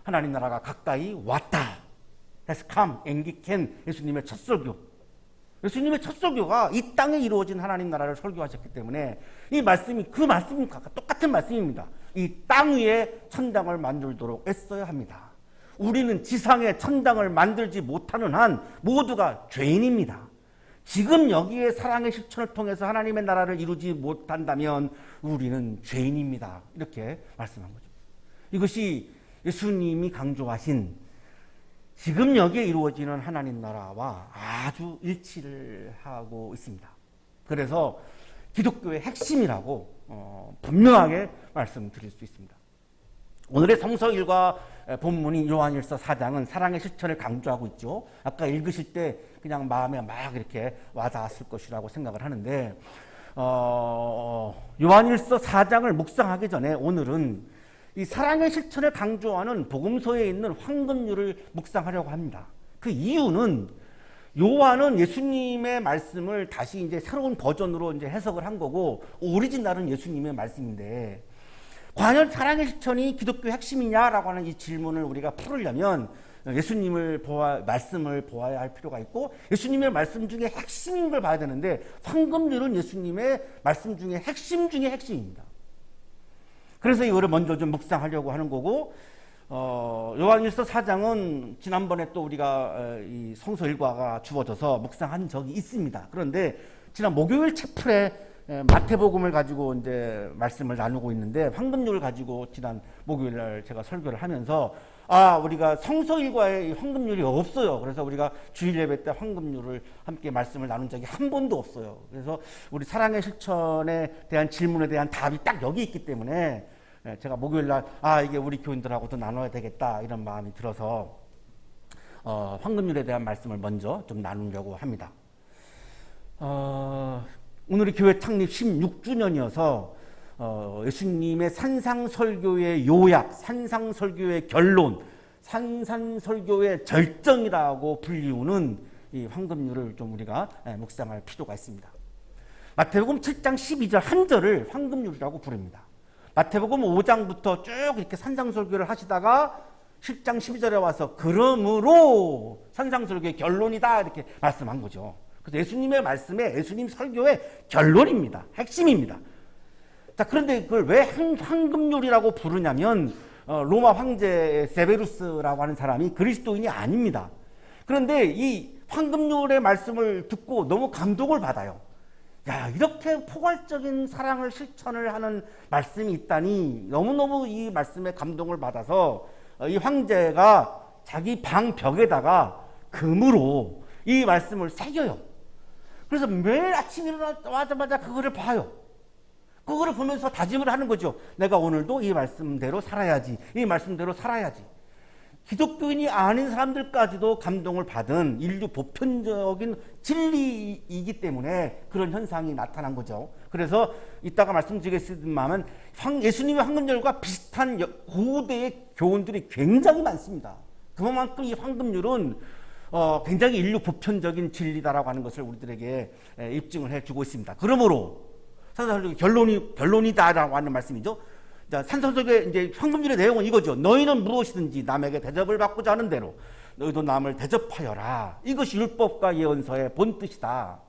S2: 하나님 나라가 가까이 왔다. has come, 앵기켄 예수님의 첫 설교. 예수님의 첫 설교가 이 땅에 이루어진 하나님 나라를 설교하셨기 때문에 이 말씀이 그 말씀과 똑같은 말씀입니다. 이 땅 위에 천당을 만들도록 애써야 합니다. 우리는 지상에 천당을 만들지 못하는 한 모두가 죄인입니다. 지금 여기에 사랑의 실천을 통해서 하나님의 나라를 이루지 못한다면 우리는 죄인입니다. 이렇게 말씀한 거죠. 이것이 예수님이 강조하신 지금 여기에 이루어지는 하나님 나라와 아주 일치를 하고 있습니다. 그래서 기독교의 핵심이라고 분명하게 말씀드릴 수 있습니다. 오늘의 성서일과 본문인 요한일서 4장은 사랑의 실천을 강조하고 있죠. 아까 읽으실 때 그냥 마음에 막 이렇게 와닿았을 것이라고 생각을 하는데 요한일서 4장을 묵상하기 전에 오늘은 이 사랑의 실천을 강조하는 복음서에 있는 황금률을 묵상하려고 합니다. 그 이유는 요한은 예수님의 말씀을 다시 이제 새로운 버전으로 이제 해석을 한 거고 오리지널은 예수님의 말씀인데 과연 사랑의 실천이 기독교의 핵심이냐라고 하는 이 질문을 우리가 풀으려면 예수님을 말씀을 보아야 할 필요가 있고 예수님의 말씀 중에 핵심인 걸 봐야 되는데 황금률은 예수님의 말씀 중에 핵심 중에 핵심입니다. 그래서 이거를 먼저 좀 묵상하려고 하는 거고 요한일서 4장은 지난번에 또 우리가 이 성서 일과가 주어져서 묵상한 적이 있습니다. 그런데 지난 목요일 채플에 마태복음을 가지고 이제 말씀을 나누고 있는데 황금률을 가지고 지난 목요일 날 제가 설교를 하면서 우리가 성서 일과에 황금률이 없어요. 그래서 우리가 주일 예배 때 황금률을 함께 말씀을 나눈 적이 한 번도 없어요. 그래서 우리 사랑의 실천에 대한 질문에 대한 답이 딱 여기 있기 때문에 제가 목요일 날 이게 우리 교인들하고도 나눠야 되겠다 이런 마음이 들어서 황금률에 대한 말씀을 먼저 좀 나누려고 합니다. 오늘이 교회 창립 16주년이어서 예수님의 산상설교의 요약, 산상설교의 결론, 산상설교의 절정이라고 불리우는 이 황금률을 좀 우리가 묵상할 필요가 있습니다. 마태복음 7장 12절 한 절을 황금률이라고 부릅니다. 마태복음 5장부터 쭉 이렇게 산상설교를 하시다가 10장 12절에 와서 그러므로 산상설교의 결론이다 이렇게 말씀한 거죠. 그래서 예수님의 말씀에 예수님 설교의 결론입니다. 핵심입니다. 자, 그런데 그걸 왜 황금률이라고 부르냐면 로마 황제 세베루스라고 하는 사람이 그리스도인이 아닙니다. 그런데 이 황금률의 말씀을 듣고 너무 감동을 받아요. 야, 이렇게 포괄적인 사랑을 실천을 하는 말씀이 있다니 너무너무 이 말씀에 감동을 받아서 이 황제가 자기 방 벽에다가 금으로 이 말씀을 새겨요. 그래서 매일 아침 일어나자마자 그거를 봐요. 그거를 보면서 다짐을 하는 거죠. 내가 오늘도 이 말씀대로 살아야지. 이 말씀대로 살아야지. 기독교인이 아닌 사람들까지도 감동을 받은 인류 보편적인 진리이기 때문에 그런 현상이 나타난 거죠. 그래서 이따가 말씀드리겠습니다만 예수님의 황금률과 비슷한 고대의 교훈들이 굉장히 많습니다. 그만큼 이 황금률은 굉장히 인류 보편적인 진리다라고 하는 것을 우리들에게 입증을 해주고 있습니다. 그러므로 산상설교 결론이다라고 하는 말씀이죠. 산상설교의 이제 황금률의 내용은 이거죠. 너희는 무엇이든지 남에게 대접을 받고자 하는 대로 너희도 남을 대접하여라. 이것이 율법과 예언서의 본 뜻이다.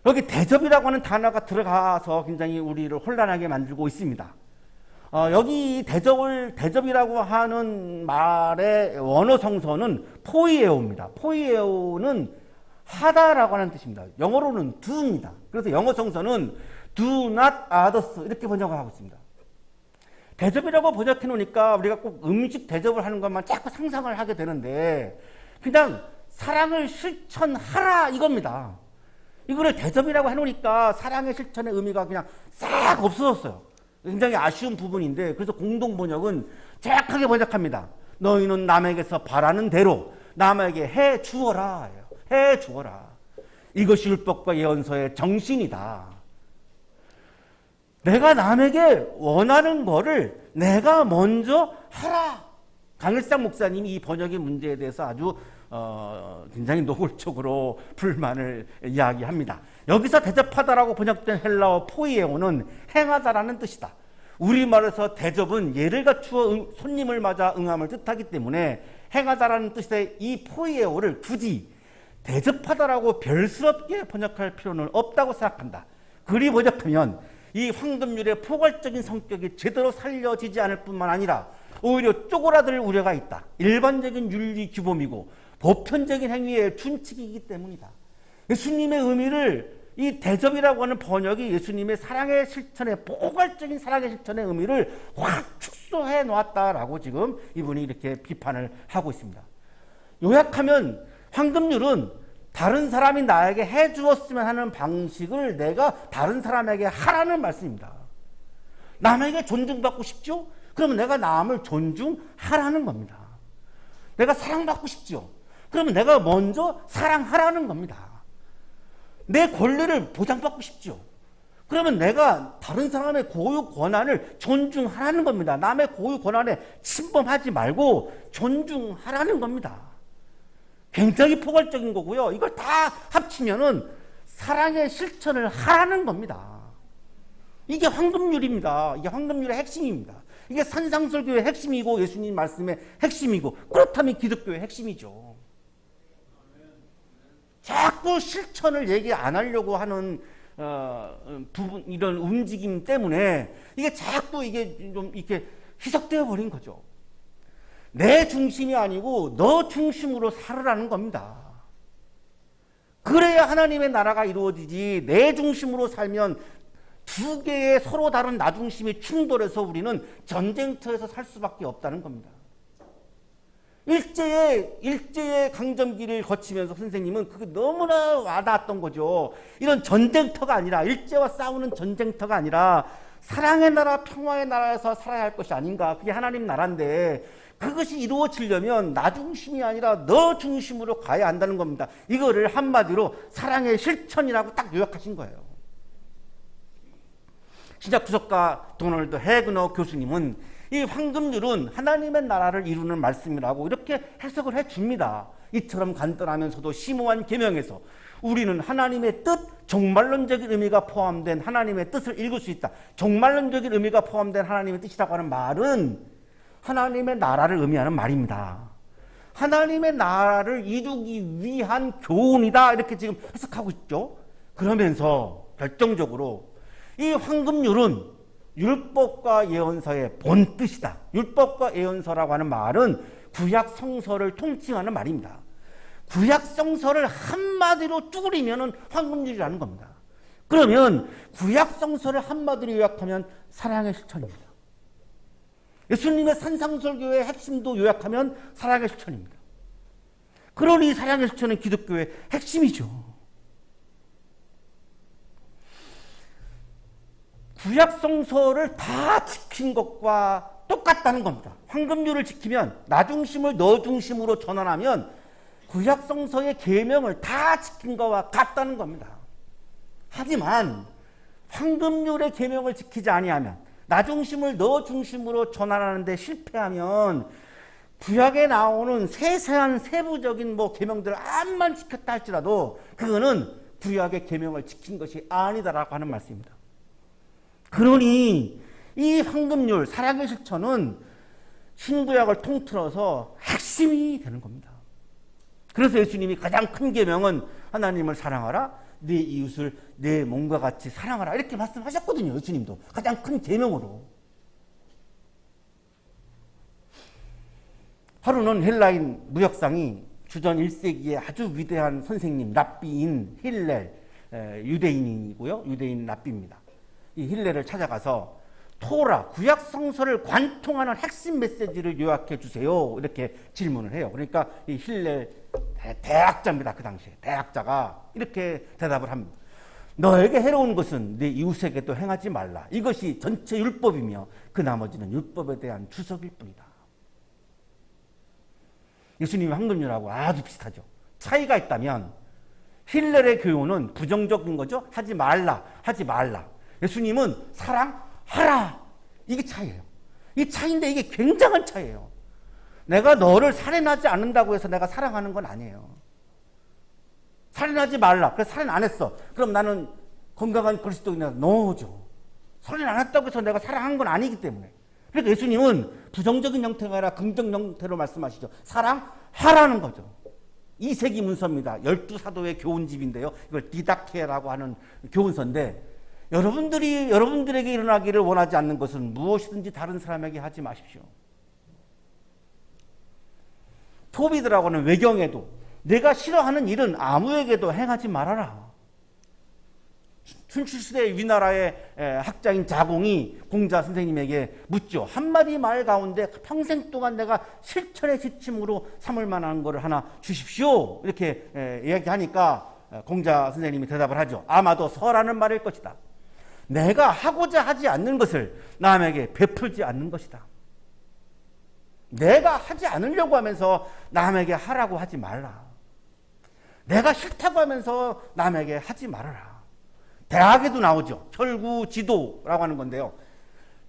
S2: 여기 대접이라고 하는 단어가 들어가서 굉장히 우리를 혼란하게 만들고 있습니다. 여기 대접이라고 하는 말의 원어 성서는 포이에오입니다. 포이에오는 하다라고 하는 뜻입니다. 영어로는 do입니다. 그래서 영어 성서는 do not others 이렇게 번역을 하고 있습니다. 대접이라고 번역해 놓으니까 우리가 꼭 음식 대접을 하는 것만 자꾸 상상을 하게 되는데 그냥 사랑을 실천하라 이겁니다. 이거를 대접이라고 해놓으니까 사랑의 실천의 의미가 그냥 싹 없어졌어요. 굉장히 아쉬운 부분인데 그래서 공동 번역은 정확하게 번역합니다. 너희는 남에게서 바라는 대로 남에게 해 주어라. 해 주어라. 이것이 율법과 예언서의 정신이다. 내가 남에게 원하는 거를 내가 먼저 하라. 강일상 목사님이 이 번역의 문제에 대해서 아주 굉장히 노골적으로 불만을 이야기합니다. 여기서 대접하다라고 번역된 헬라어 포이에오는 행하다라는 뜻이다. 우리말에서 대접은 예를 갖추어 손님을 맞아 응함을 뜻하기 때문에 행하다라는 뜻의 이 포이에오를 굳이 대접하다라고 별스럽게 번역할 필요는 없다고 생각한다. 그리 번역하면 이 황금률의 포괄적인 성격이 제대로 살려지지 않을 뿐만 아니라 오히려 쪼그라들 우려가 있다. 일반적인 윤리 규범이고 보편적인 행위의 준칙이기 때문이다. 예수님의 의미를 이 대접이라고 하는 번역이 예수님의 사랑의 실천의 포괄적인 사랑의 실천의 의미를 확 축소해 놓았다라고 지금 이분이 이렇게 비판을 하고 있습니다. 요약하면 황금률은 다른 사람이 나에게 해주었으면 하는 방식을 내가 다른 사람에게 하라는 말씀입니다. 남에게 존중받고 싶죠? 그러면 내가 남을 존중하라는 겁니다. 내가 사랑받고 싶죠? 그러면 내가 먼저 사랑하라는 겁니다. 내 권리를 보장받고 싶죠? 그러면 내가 다른 사람의 고유 권한을 존중하라는 겁니다. 남의 고유 권한에 침범하지 말고 존중하라는 겁니다. 굉장히 포괄적인 거고요. 이걸 다 합치면은 사랑의 실천을 하라는 겁니다. 이게 황금률입니다. 이게 황금률의 핵심입니다. 이게 산상설교의 핵심이고 예수님 말씀의 핵심이고 그렇다면 기독교의 핵심이죠. 자꾸 실천을 얘기 안 하려고 하는 부분, 이런 움직임 때문에 이게 자꾸 이게 좀 이렇게 희석되어 버린 거죠. 내 중심이 아니고 너 중심으로 살으라는 겁니다. 그래야 하나님의 나라가 이루어지지, 내 중심으로 살면 두 개의 서로 다른 나 중심이 충돌해서 우리는 전쟁터에서 살 수밖에 없다는 겁니다. 일제의 강점기를 거치면서 선생님은 그게 너무나 와닿았던 거죠. 이런 전쟁터가 아니라, 일제와 싸우는 전쟁터가 아니라 사랑의 나라, 평화의 나라에서 살아야 할 것이 아닌가. 그게 하나님 나라인데 그것이 이루어지려면 나 중심이 아니라 너 중심으로 가야 한다는 겁니다. 이거를 한마디로 사랑의 실천이라고 딱 요약하신 거예요. 신약 구속가 도널드 해그너 교수님은 이 황금률은 하나님의 나라를 이루는 말씀이라고 이렇게 해석을 해줍니다. 이처럼 간단하면서도 심오한 계명에서 우리는 하나님의 뜻, 종말론적인 의미가 포함된 하나님의 뜻을 읽을 수 있다. 종말론적인 의미가 포함된 하나님의 뜻이라고 하는 말은 하나님의 나라를 의미하는 말입니다. 하나님의 나라를 이루기 위한 교훈이다. 이렇게 지금 해석하고 있죠. 그러면서 결정적으로 이 황금률은 율법과 예언서의 본뜻이다. 율법과 예언서라고 하는 말은 구약 성서를 통칭하는 말입니다. 구약 성서를 한마디로 쭈그리면 황금률이라는 겁니다. 그러면 구약 성서를 한마디로 요약하면 사랑의 실천입니다. 예수님의 산상설교의 핵심도 요약하면 사랑의 실천입니다. 그러니 사랑의 실천은 기독교의 핵심이죠. 구약 성서를 다 지킨 것과 똑같다는 겁니다. 황금률을 지키면, 나 중심을 너 중심으로 전환하면 구약 성서의 계명을 다 지킨 것과 같다는 겁니다. 하지만 황금률의 계명을 지키지 아니하면, 나 중심을 너 중심으로 전환하는 데 실패하면 구약에 나오는 세세한 세부적인 계명들을 암만 지켰다 할지라도 그거는 구약의 계명을 지킨 것이 아니다라고 하는 말씀입니다. 그러니 이 황금률, 사랑의 실천은 신구약을 통틀어서 핵심이 되는 겁니다. 그래서 예수님이 가장 큰 계명은 하나님을 사랑하라, 내 이웃을 내 몸과 같이 사랑하라, 이렇게 말씀하셨거든요. 예수님도 가장 큰 계명으로. 하루는 헬라인 무역상이 주전 1세기의 아주 위대한 선생님 랍비인 힐렐, 유대인이고요. 유대인 랍비입니다. 이 힐렐을 찾아가서 토라, 구약 성서를 관통하는 핵심 메시지를 요약해 주세요. 이렇게 질문을 해요. 그러니까 이 힐렐 대학자입니다. 그 당시에 대학자가 이렇게 대답을 합니다. 너에게 해로운 것은 네 이웃에게도 행하지 말라. 이것이 전체 율법이며 그 나머지는 율법에 대한 주석일 뿐이다. 예수님의 황금률하고 아주 비슷하죠. 차이가 있다면 힐렐의 교훈은 부정적인 거죠. 하지 말라, 하지 말라. 예수님은 사랑하라. 이게 차이예요. 이 차이인데 이게 굉장한 차이예요. 내가 너를 살인하지 않는다고 해서 내가 사랑하는 건 아니에요. 살인하지 말라. 그래서 살인 안 했어. 그럼 나는 건강한 그리스도인이라 노죠. 살인 안 했다고 해서 내가 사랑한 건 아니기 때문에. 그러니까 예수님은 부정적인 형태가 아니라 긍정 형태로 말씀하시죠. 사랑하라는 거죠. 2세기 문서입니다. 12사도의 교훈집인데요. 이걸 디다케라고 하는 교훈서인데, 여러분들에게 일어나기를 원하지 않는 것은 무엇이든지 다른 사람에게 하지 마십시오. 토비드라고는 외경에도 내가 싫어하는 일은 아무에게도 행하지 말아라. 춘추시대 위나라의 학자인 자공이 공자 선생님에게 묻죠. 한마디 말 가운데 평생 동안 내가 실천의 지침으로 삼을 만한 것을 하나 주십시오. 이렇게 이야기하니까 공자 선생님이 대답을 하죠. 아마도 서라는 말일 것이다. 내가 하고자 하지 않는 것을 남에게 베풀지 않는 것이다. 내가 하지 않으려고 하면서 남에게 하라고 하지 말라. 내가 싫다고 하면서 남에게 하지 말아라. 대학에도 나오죠. 혈구지도라고 하는 건데요.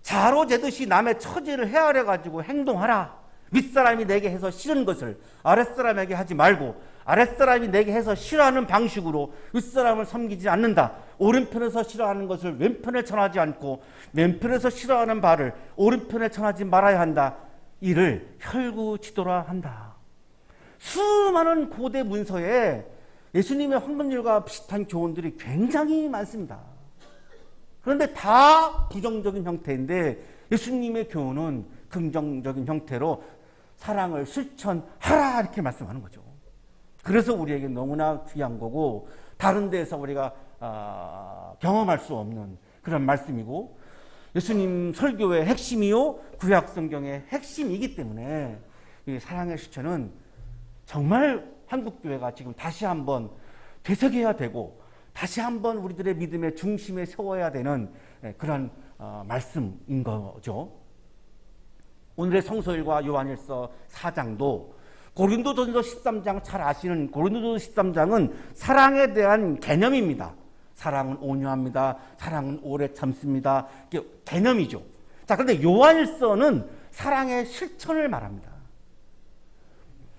S2: 자로 재듯이 남의 처지를 헤아려 가지고 행동하라. 윗사람이 내게 해서 싫은 것을 아랫사람에게 하지 말고 아랫사람이 내게 해서 싫어하는 방식으로 윗사람을 섬기지 않는다. 오른편에서 싫어하는 것을 왼편에 전하지 않고 왼편에서 싫어하는 바를 오른편에 전하지 말아야 한다. 이를 혈구지도라 한다. 수많은 고대 문서에 예수님의 황금률과 비슷한 교훈들이 굉장히 많습니다. 그런데 다 부정적인 형태인데 예수님의 교훈은 긍정적인 형태로 사랑을 실천하라 이렇게 말씀하는 거죠. 그래서 우리에게 너무나 귀한 거고 다른 데에서 우리가 경험할 수 없는 그런 말씀이고 예수님 설교의 핵심이요 구약 성경의 핵심이기 때문에 이 사랑의 실천은 정말 한국교회가 지금 다시 한번 되새겨야 되고 다시 한번 우리들의 믿음의 중심에 세워야 되는 그런 말씀인 거죠. 오늘의 성서일과 요한일서 4장도 고린도전서 13장 잘 아시는 고린도전서 13장은 사랑에 대한 개념입니다. 사랑은 온유합니다. 사랑은 오래 참습니다. 이게 개념이죠. 자, 그런데 요한일서는 사랑의 실천을 말합니다.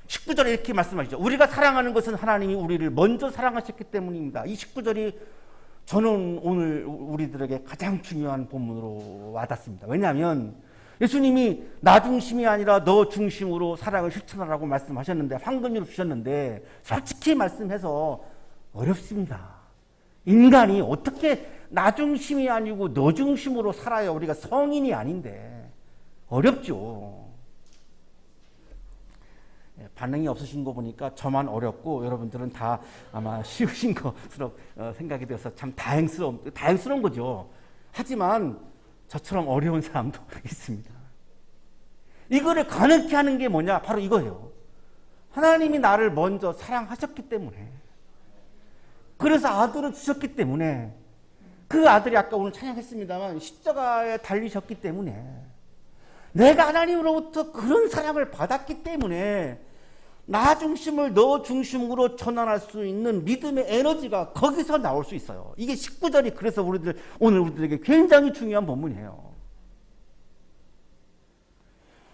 S2: 19절에 이렇게 말씀하시죠. 우리가 사랑하는 것은 하나님이 우리를 먼저 사랑하셨기 때문입니다. 이 19절이 저는 오늘 우리들에게 가장 중요한 본문으로 와닿습니다. 왜냐하면 예수님이 나 중심이 아니라 너 중심으로 사랑을 실천하라고 말씀하셨는데 황금률을 주셨는데 솔직히 말씀해서 어렵습니다. 인간이 어떻게 나 중심이 아니고 너 중심으로 살아요? 우리가 성인이 아닌데 어렵죠. 반응이 없으신 거 보니까 저만 어렵고 여러분들은 다 아마 쉬우신 것으로 생각이 되어서 참 다행스러운 거죠. 하지만 저처럼 어려운 사람도 있습니다. 이거를 가능케 하는 게 뭐냐? 바로 이거예요. 하나님이 나를 먼저 사랑하셨기 때문에 그래서 아들을 주셨기 때문에 그 아들이 아까 오늘 찬양했습니다만 십자가에 달리셨기 때문에 내가 하나님으로부터 그런 사랑을 받았기 때문에 나 중심을 너 중심으로 전환할 수 있는 믿음의 에너지가 거기서 나올 수 있어요. 이게 19절이 그래서 오늘 우리들에게 굉장히 중요한 본문이에요.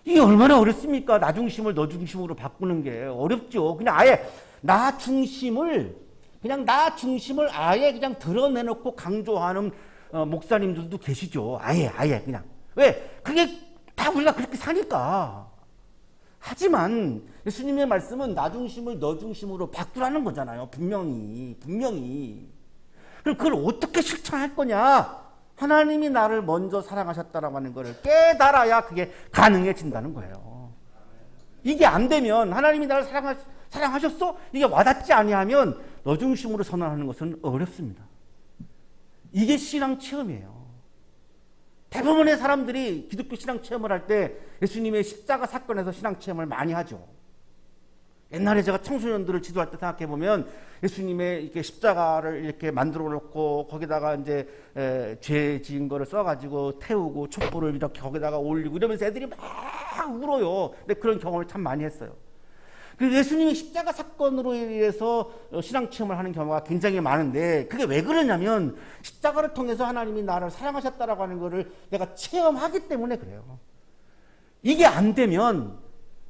S2: 이게 얼마나 어렵습니까? 나 중심을 너 중심으로 바꾸는 게 어렵죠. 그냥 아예 나 중심을 아예 그냥 드러내놓고 강조하는 목사님들도 계시죠. 아예 그냥. 왜? 그게 다 우리가 그렇게 사니까. 하지만 예수님의 말씀은 나 중심을 너 중심으로 바꾸라는 거잖아요. 분명히. 그럼 그걸 어떻게 실천할 거냐? 하나님이 나를 먼저 사랑하셨다라고 하는 것을 깨달아야 그게 가능해진다는 거예요. 이게 안 되면 하나님이 나를 사랑하셨어? 이게 와닿지 아니하면 너 중심으로 선언하는 것은 어렵습니다. 이게 신앙 체험이에요. 대부분의 사람들이 기독교 신앙 체험을 할 때 예수님의 십자가 사건에서 신앙 체험을 많이 하죠. 옛날에 제가 청소년들을 지도할 때 생각해 보면 예수님의 이렇게 십자가를 이렇게 만들어 놓고 거기다가 이제 죄 지은 거를 써가지고 태우고 촛불을 이렇게 거기다가 올리고 이러면서 애들이 막 울어요. 근데 그런 경험을 참 많이 했어요. 그래서 예수님이 십자가 사건으로 인해서 신앙 체험을 하는 경우가 굉장히 많은데 그게 왜 그러냐면 십자가를 통해서 하나님이 나를 사랑하셨다라고 하는 거를 내가 체험하기 때문에 그래요. 이게 안 되면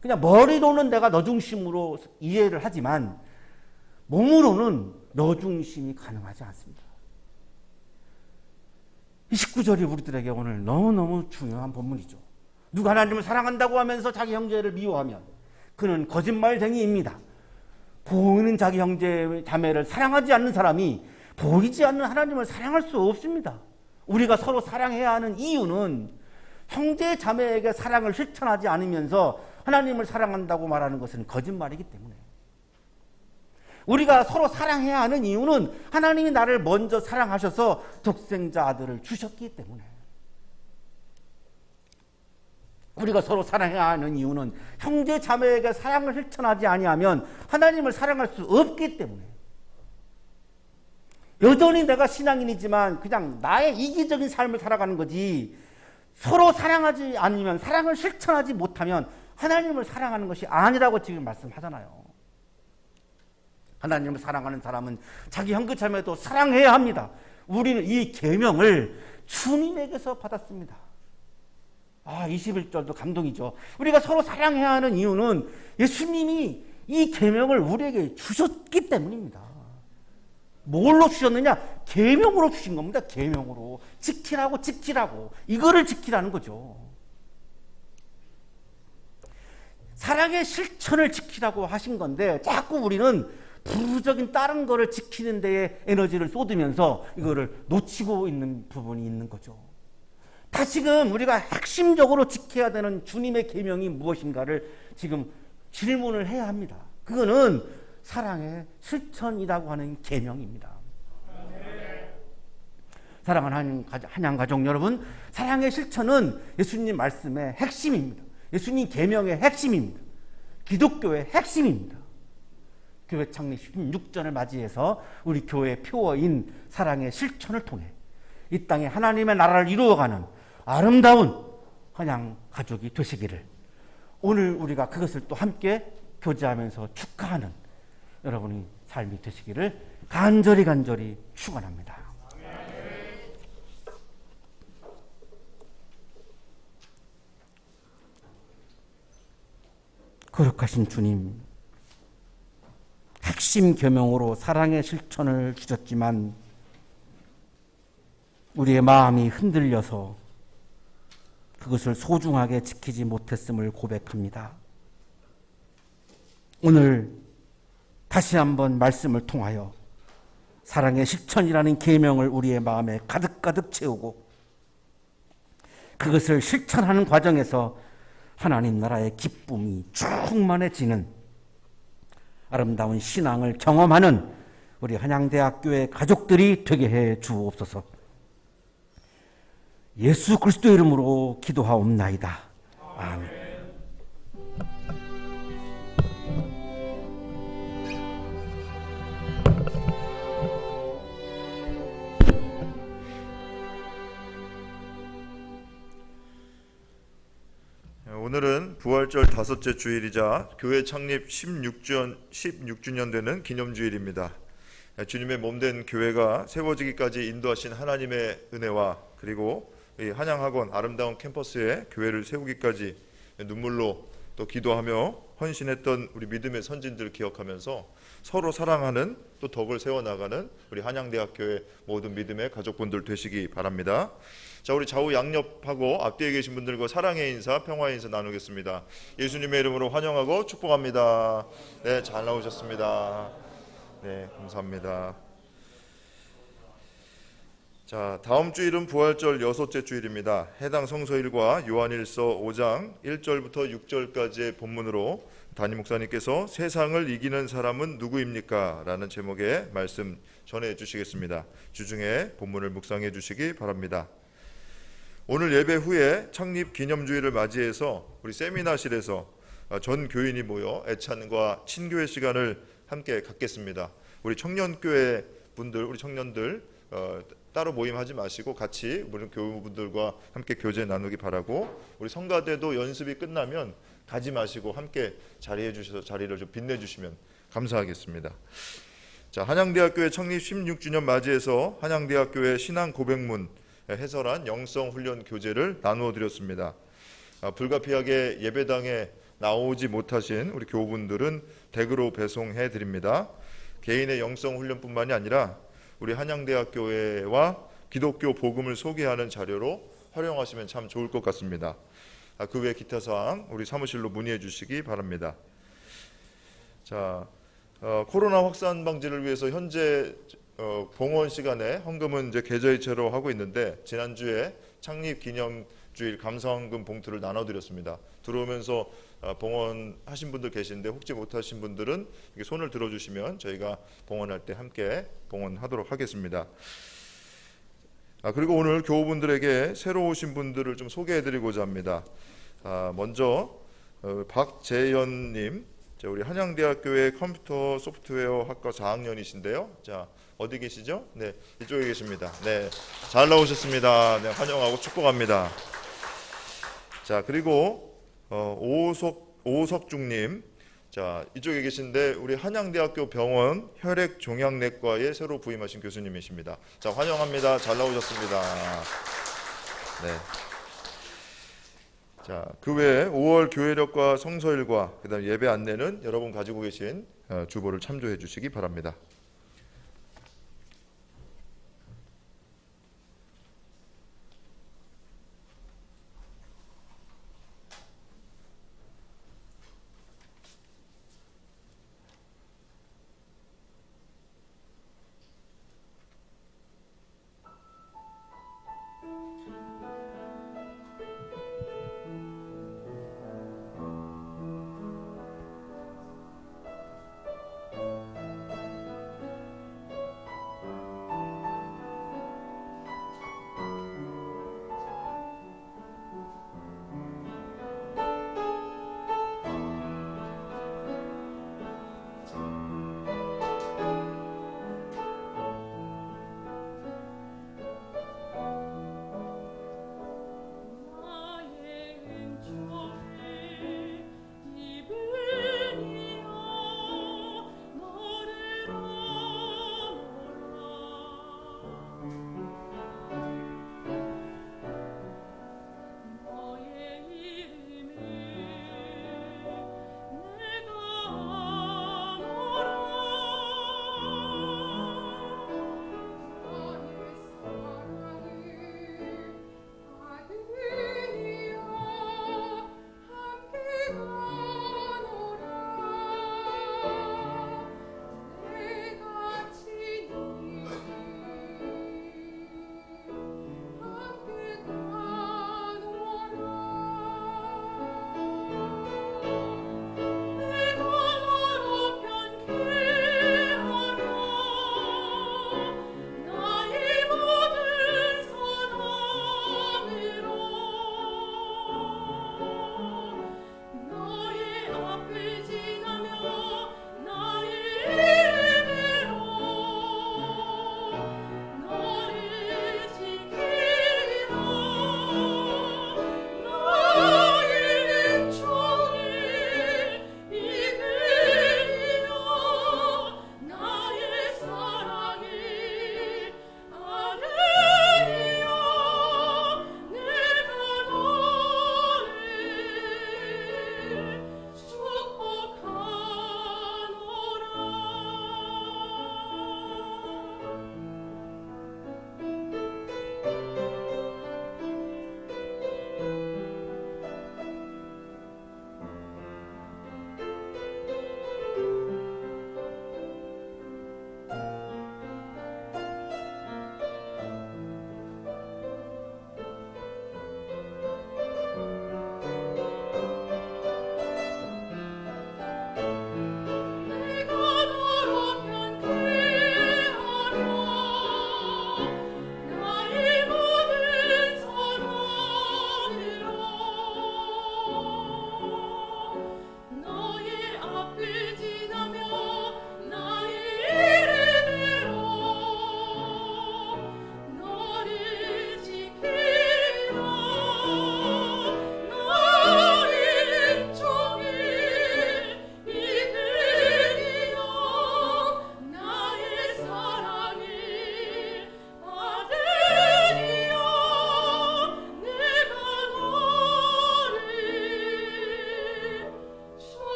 S2: 그냥 머리로는 내가 너 중심으로 이해를 하지만 몸으로는 너 중심이 가능하지 않습니다. 이 19절이 우리들에게 오늘 너무너무 중요한 본문이죠. 누가 하나님을 사랑한다고 하면서 자기 형제를 미워하면 그는 거짓말쟁이입니다. 보이는 자기 형제 자매를 사랑하지 않는 사람이 보이지 않는 하나님을 사랑할 수 없습니다. 우리가 서로 사랑해야 하는 이유는 형제 자매에게 사랑을 실천하지 않으면서 하나님을 사랑한다고 말하는 것은 거짓말이기 때문에 우리가 서로 사랑해야 하는 이유는 하나님이 나를 먼저 사랑하셔서 독생자 아들을 주셨기 때문에. 우리가 서로 사랑해야 하는 이유는 형제 자매에게 사랑을 실천하지 아니하면 하나님을 사랑할 수 없기 때문에. 여전히 내가 신앙인이지만 그냥 나의 이기적인 삶을 살아가는 거지, 서로 사랑하지 않으면, 사랑을 실천하지 못하면 하나님을 사랑하는 것이 아니라고 지금 말씀하잖아요. 하나님을 사랑하는 사람은 자기 형제 자매도 사랑해야 합니다. 우리는 이 계명을 주님에게서 받았습니다. 21절도 감동이죠. 우리가 서로 사랑해야 하는 이유는 예수님이 이 계명을 우리에게 주셨기 때문입니다. 뭘로 주셨느냐? 계명으로 주신 겁니다. 계명으로. 지키라고. 이거를 지키라는 거죠. 사랑의 실천을 지키라고 하신 건데 자꾸 우리는 부수적인 다른 거를 지키는 데에 에너지를 쏟으면서 이거를 놓치고 있는 부분이 있는 거죠. 다시금 우리가 핵심적으로 지켜야 되는 주님의 계명이 무엇인가를 지금 질문을 해야 합니다. 그거는 사랑의 실천이라고 하는 계명입니다. 사랑하는 한양가족 여러분, 사랑의 실천은 예수님 말씀의 핵심입니다. 예수님 계명의 핵심입니다. 기독교의 핵심입니다. 교회 창립 16전을 맞이해서 우리 교회 표어인 사랑의 실천을 통해 이 땅에 하나님의 나라를 이루어가는 아름다운 한양 가족이 되시기를, 오늘 우리가 그것을 또 함께 교제하면서 축하하는 여러분의 삶이 되시기를 간절히 축원합니다. 거룩하신 주님, 핵심 계명으로 사랑의 실천을 주셨지만 우리의 마음이 흔들려서 그것을 소중하게 지키지 못했음을 고백합니다. 오늘 다시 한번 말씀을 통하여 사랑의 실천이라는 계명을 우리의 마음에 가득 채우고 그것을 실천하는 과정에서 하나님 나라의 기쁨이 충만해지는 아름다운 신앙을 경험하는 우리 한양대학교의 가족들이 되게 해 주옵소서. 예수 그리스도 이름으로 기도하옵나이다. 아멘.
S1: 오늘은 부활절 다섯째 주일이자 교회 창립 16주년 되는 기념주일입니다. 주님의 몸된 교회가 세워지기까지 인도하신 하나님의 은혜와 그리고 이 한양학원 아름다운 캠퍼스에 교회를 세우기까지 눈물로 또 기도하며 헌신했던 우리 믿음의 선진들 기억하면서 서로 사랑하는 또 덕을 세워나가는 우리 한양대학교의 모든 믿음의 가족분들 되시기 바랍니다. 자, 우리 좌우 양옆하고 앞뒤에 계신 분들과 사랑의 인사, 평화의 인사 나누겠습니다. 예수님의 이름으로 환영하고 축복합니다. 네, 잘 나오셨습니다. 네, 감사합니다. 자, 다음 주일은 부활절 여섯째 주일입니다. 해당 성서일과 요한일서 5장 1절부터 6절까지의 본문으로 담임 목사님께서 세상을 이기는 사람은 누구입니까? 라는 제목의 말씀 전해 주시겠습니다. 주중에 본문을 묵상해 주시기 바랍니다. 오늘 예배 후에 창립 기념주일을 맞이해서 우리 세미나실에서 전 교인이 모여 애찬과 친교회 시간을 함께 갖겠습니다. 우리 청년교회 분들, 우리 청년들 따로 모임하지 마시고 같이 우리 교우분들과 함께 교제 나누기 바라고, 우리 성가대도 연습이 끝나면 가지 마시고 함께 자리해 주셔서 자리를 좀 빛내주시면 감사하겠습니다. 자, 한양대학교의 창립 16주년 맞이해서 한양대학교의 신앙 고백문 해설한 영성훈련 교재를 나누어 드렸습니다. 불가피하게 예배당에 나오지 못하신 우리 교우분들은 댁으로 배송해 드립니다. 개인의 영성훈련뿐만이 아니라 우리 한양대학교와 기독교 복음을 소개하는 자료로 활용하시면 참 좋을 것 같습니다. 그 외 기타 사항 우리 사무실로 문의해 주시기 바랍니다. 자, 코로나 확산 방지를 위해서 현재 봉헌 시간에 헌금은 이제 계좌이체로 하고 있는데, 지난주에 창립 기념 주일 감사원금 봉투를 나눠드렸습니다. 들어오면서 봉헌하신 분들 계신데 혹시 못하신 분들은 이렇게 손을 들어주시면 저희가 봉헌할 때 함께 봉헌하도록 하겠습니다. 그리고 오늘 교우분들에게 새로 오신 분들을 좀 소개해드리고자 합니다. 먼저 박재현님, 우리 한양대학교의 컴퓨터 소프트웨어 학과 4학년이신데요. 자, 어디 계시죠? 네, 이쪽에 계십니다. 네, 잘 나오셨습니다. 네, 환영하고 축복합니다. 자, 그리고 오석중님, 자, 이쪽에 계신데 우리 한양대학교 병원 혈액종양내과에 새로 부임하신 교수님이십니다. 자, 환영합니다. 잘 나오셨습니다. 네. 자, 그 외에 5월 교회력과 성서일과 그다음 예배 안내는 여러분 가지고 계신 주보를 참조해 주시기 바랍니다.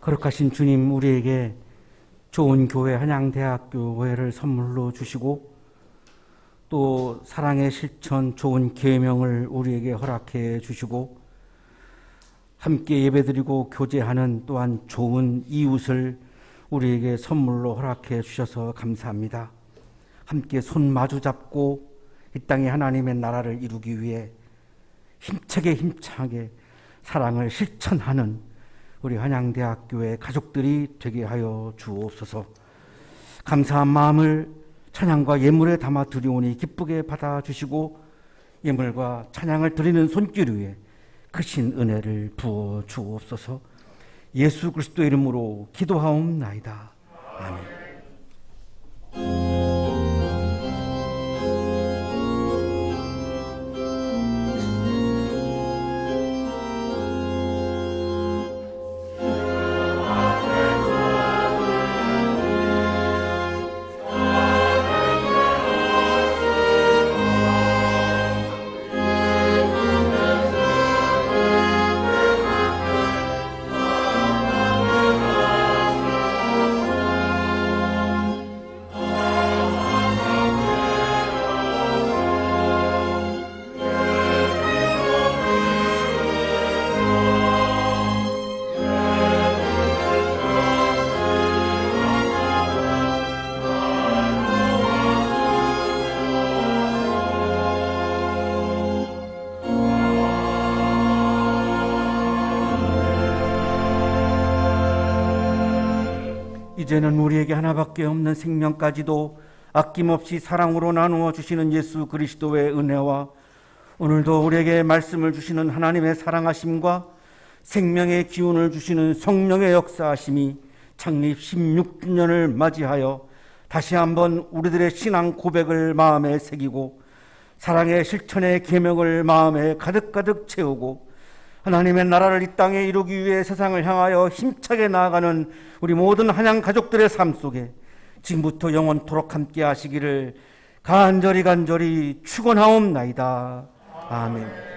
S2: 거룩하신 주님, 우리에게 좋은 교회, 한양대학교회를 선물로 주시고 또 사랑의 실천, 좋은 계명을 우리에게 허락해 주시고 함께 예배드리고 교제하는 또한 좋은 이웃을 우리에게 선물로 허락해 주셔서 감사합니다. 함께 손 마주 잡고 이 땅에 하나님의 나라를 이루기 위해 힘차게 사랑을 실천하는 우리 한양대학교의 가족들이 되게 하여 주옵소서. 감사한 마음을 찬양과 예물에 담아 드리오니 기쁘게 받아주시고 예물과 찬양을 드리는 손길 위에 크신 은혜를 부어 주옵소서. 예수 그리스도의 이름으로 기도하옵나이다. 아멘. 이제는 우리에게 하나밖에 없는 생명까지도 아낌없이 사랑으로 나누어 주시는 예수 그리스도의 은혜와 오늘도 우리에게 말씀을 주시는 하나님의 사랑하심과 생명의 기운을 주시는 성령의 역사하심이 창립 16주년을 맞이하여 다시 한번 우리들의 신앙 고백을 마음에 새기고 사랑의 실천의 계명을 마음에 가득가득 채우고 하나님의 나라를 이 땅에 이루기 위해 세상을 향하여 힘차게 나아가는 우리 모든 한양 가족들의 삶 속에 지금부터 영원토록 함께 하시기를 간절히 축원하옵나이다. 아멘.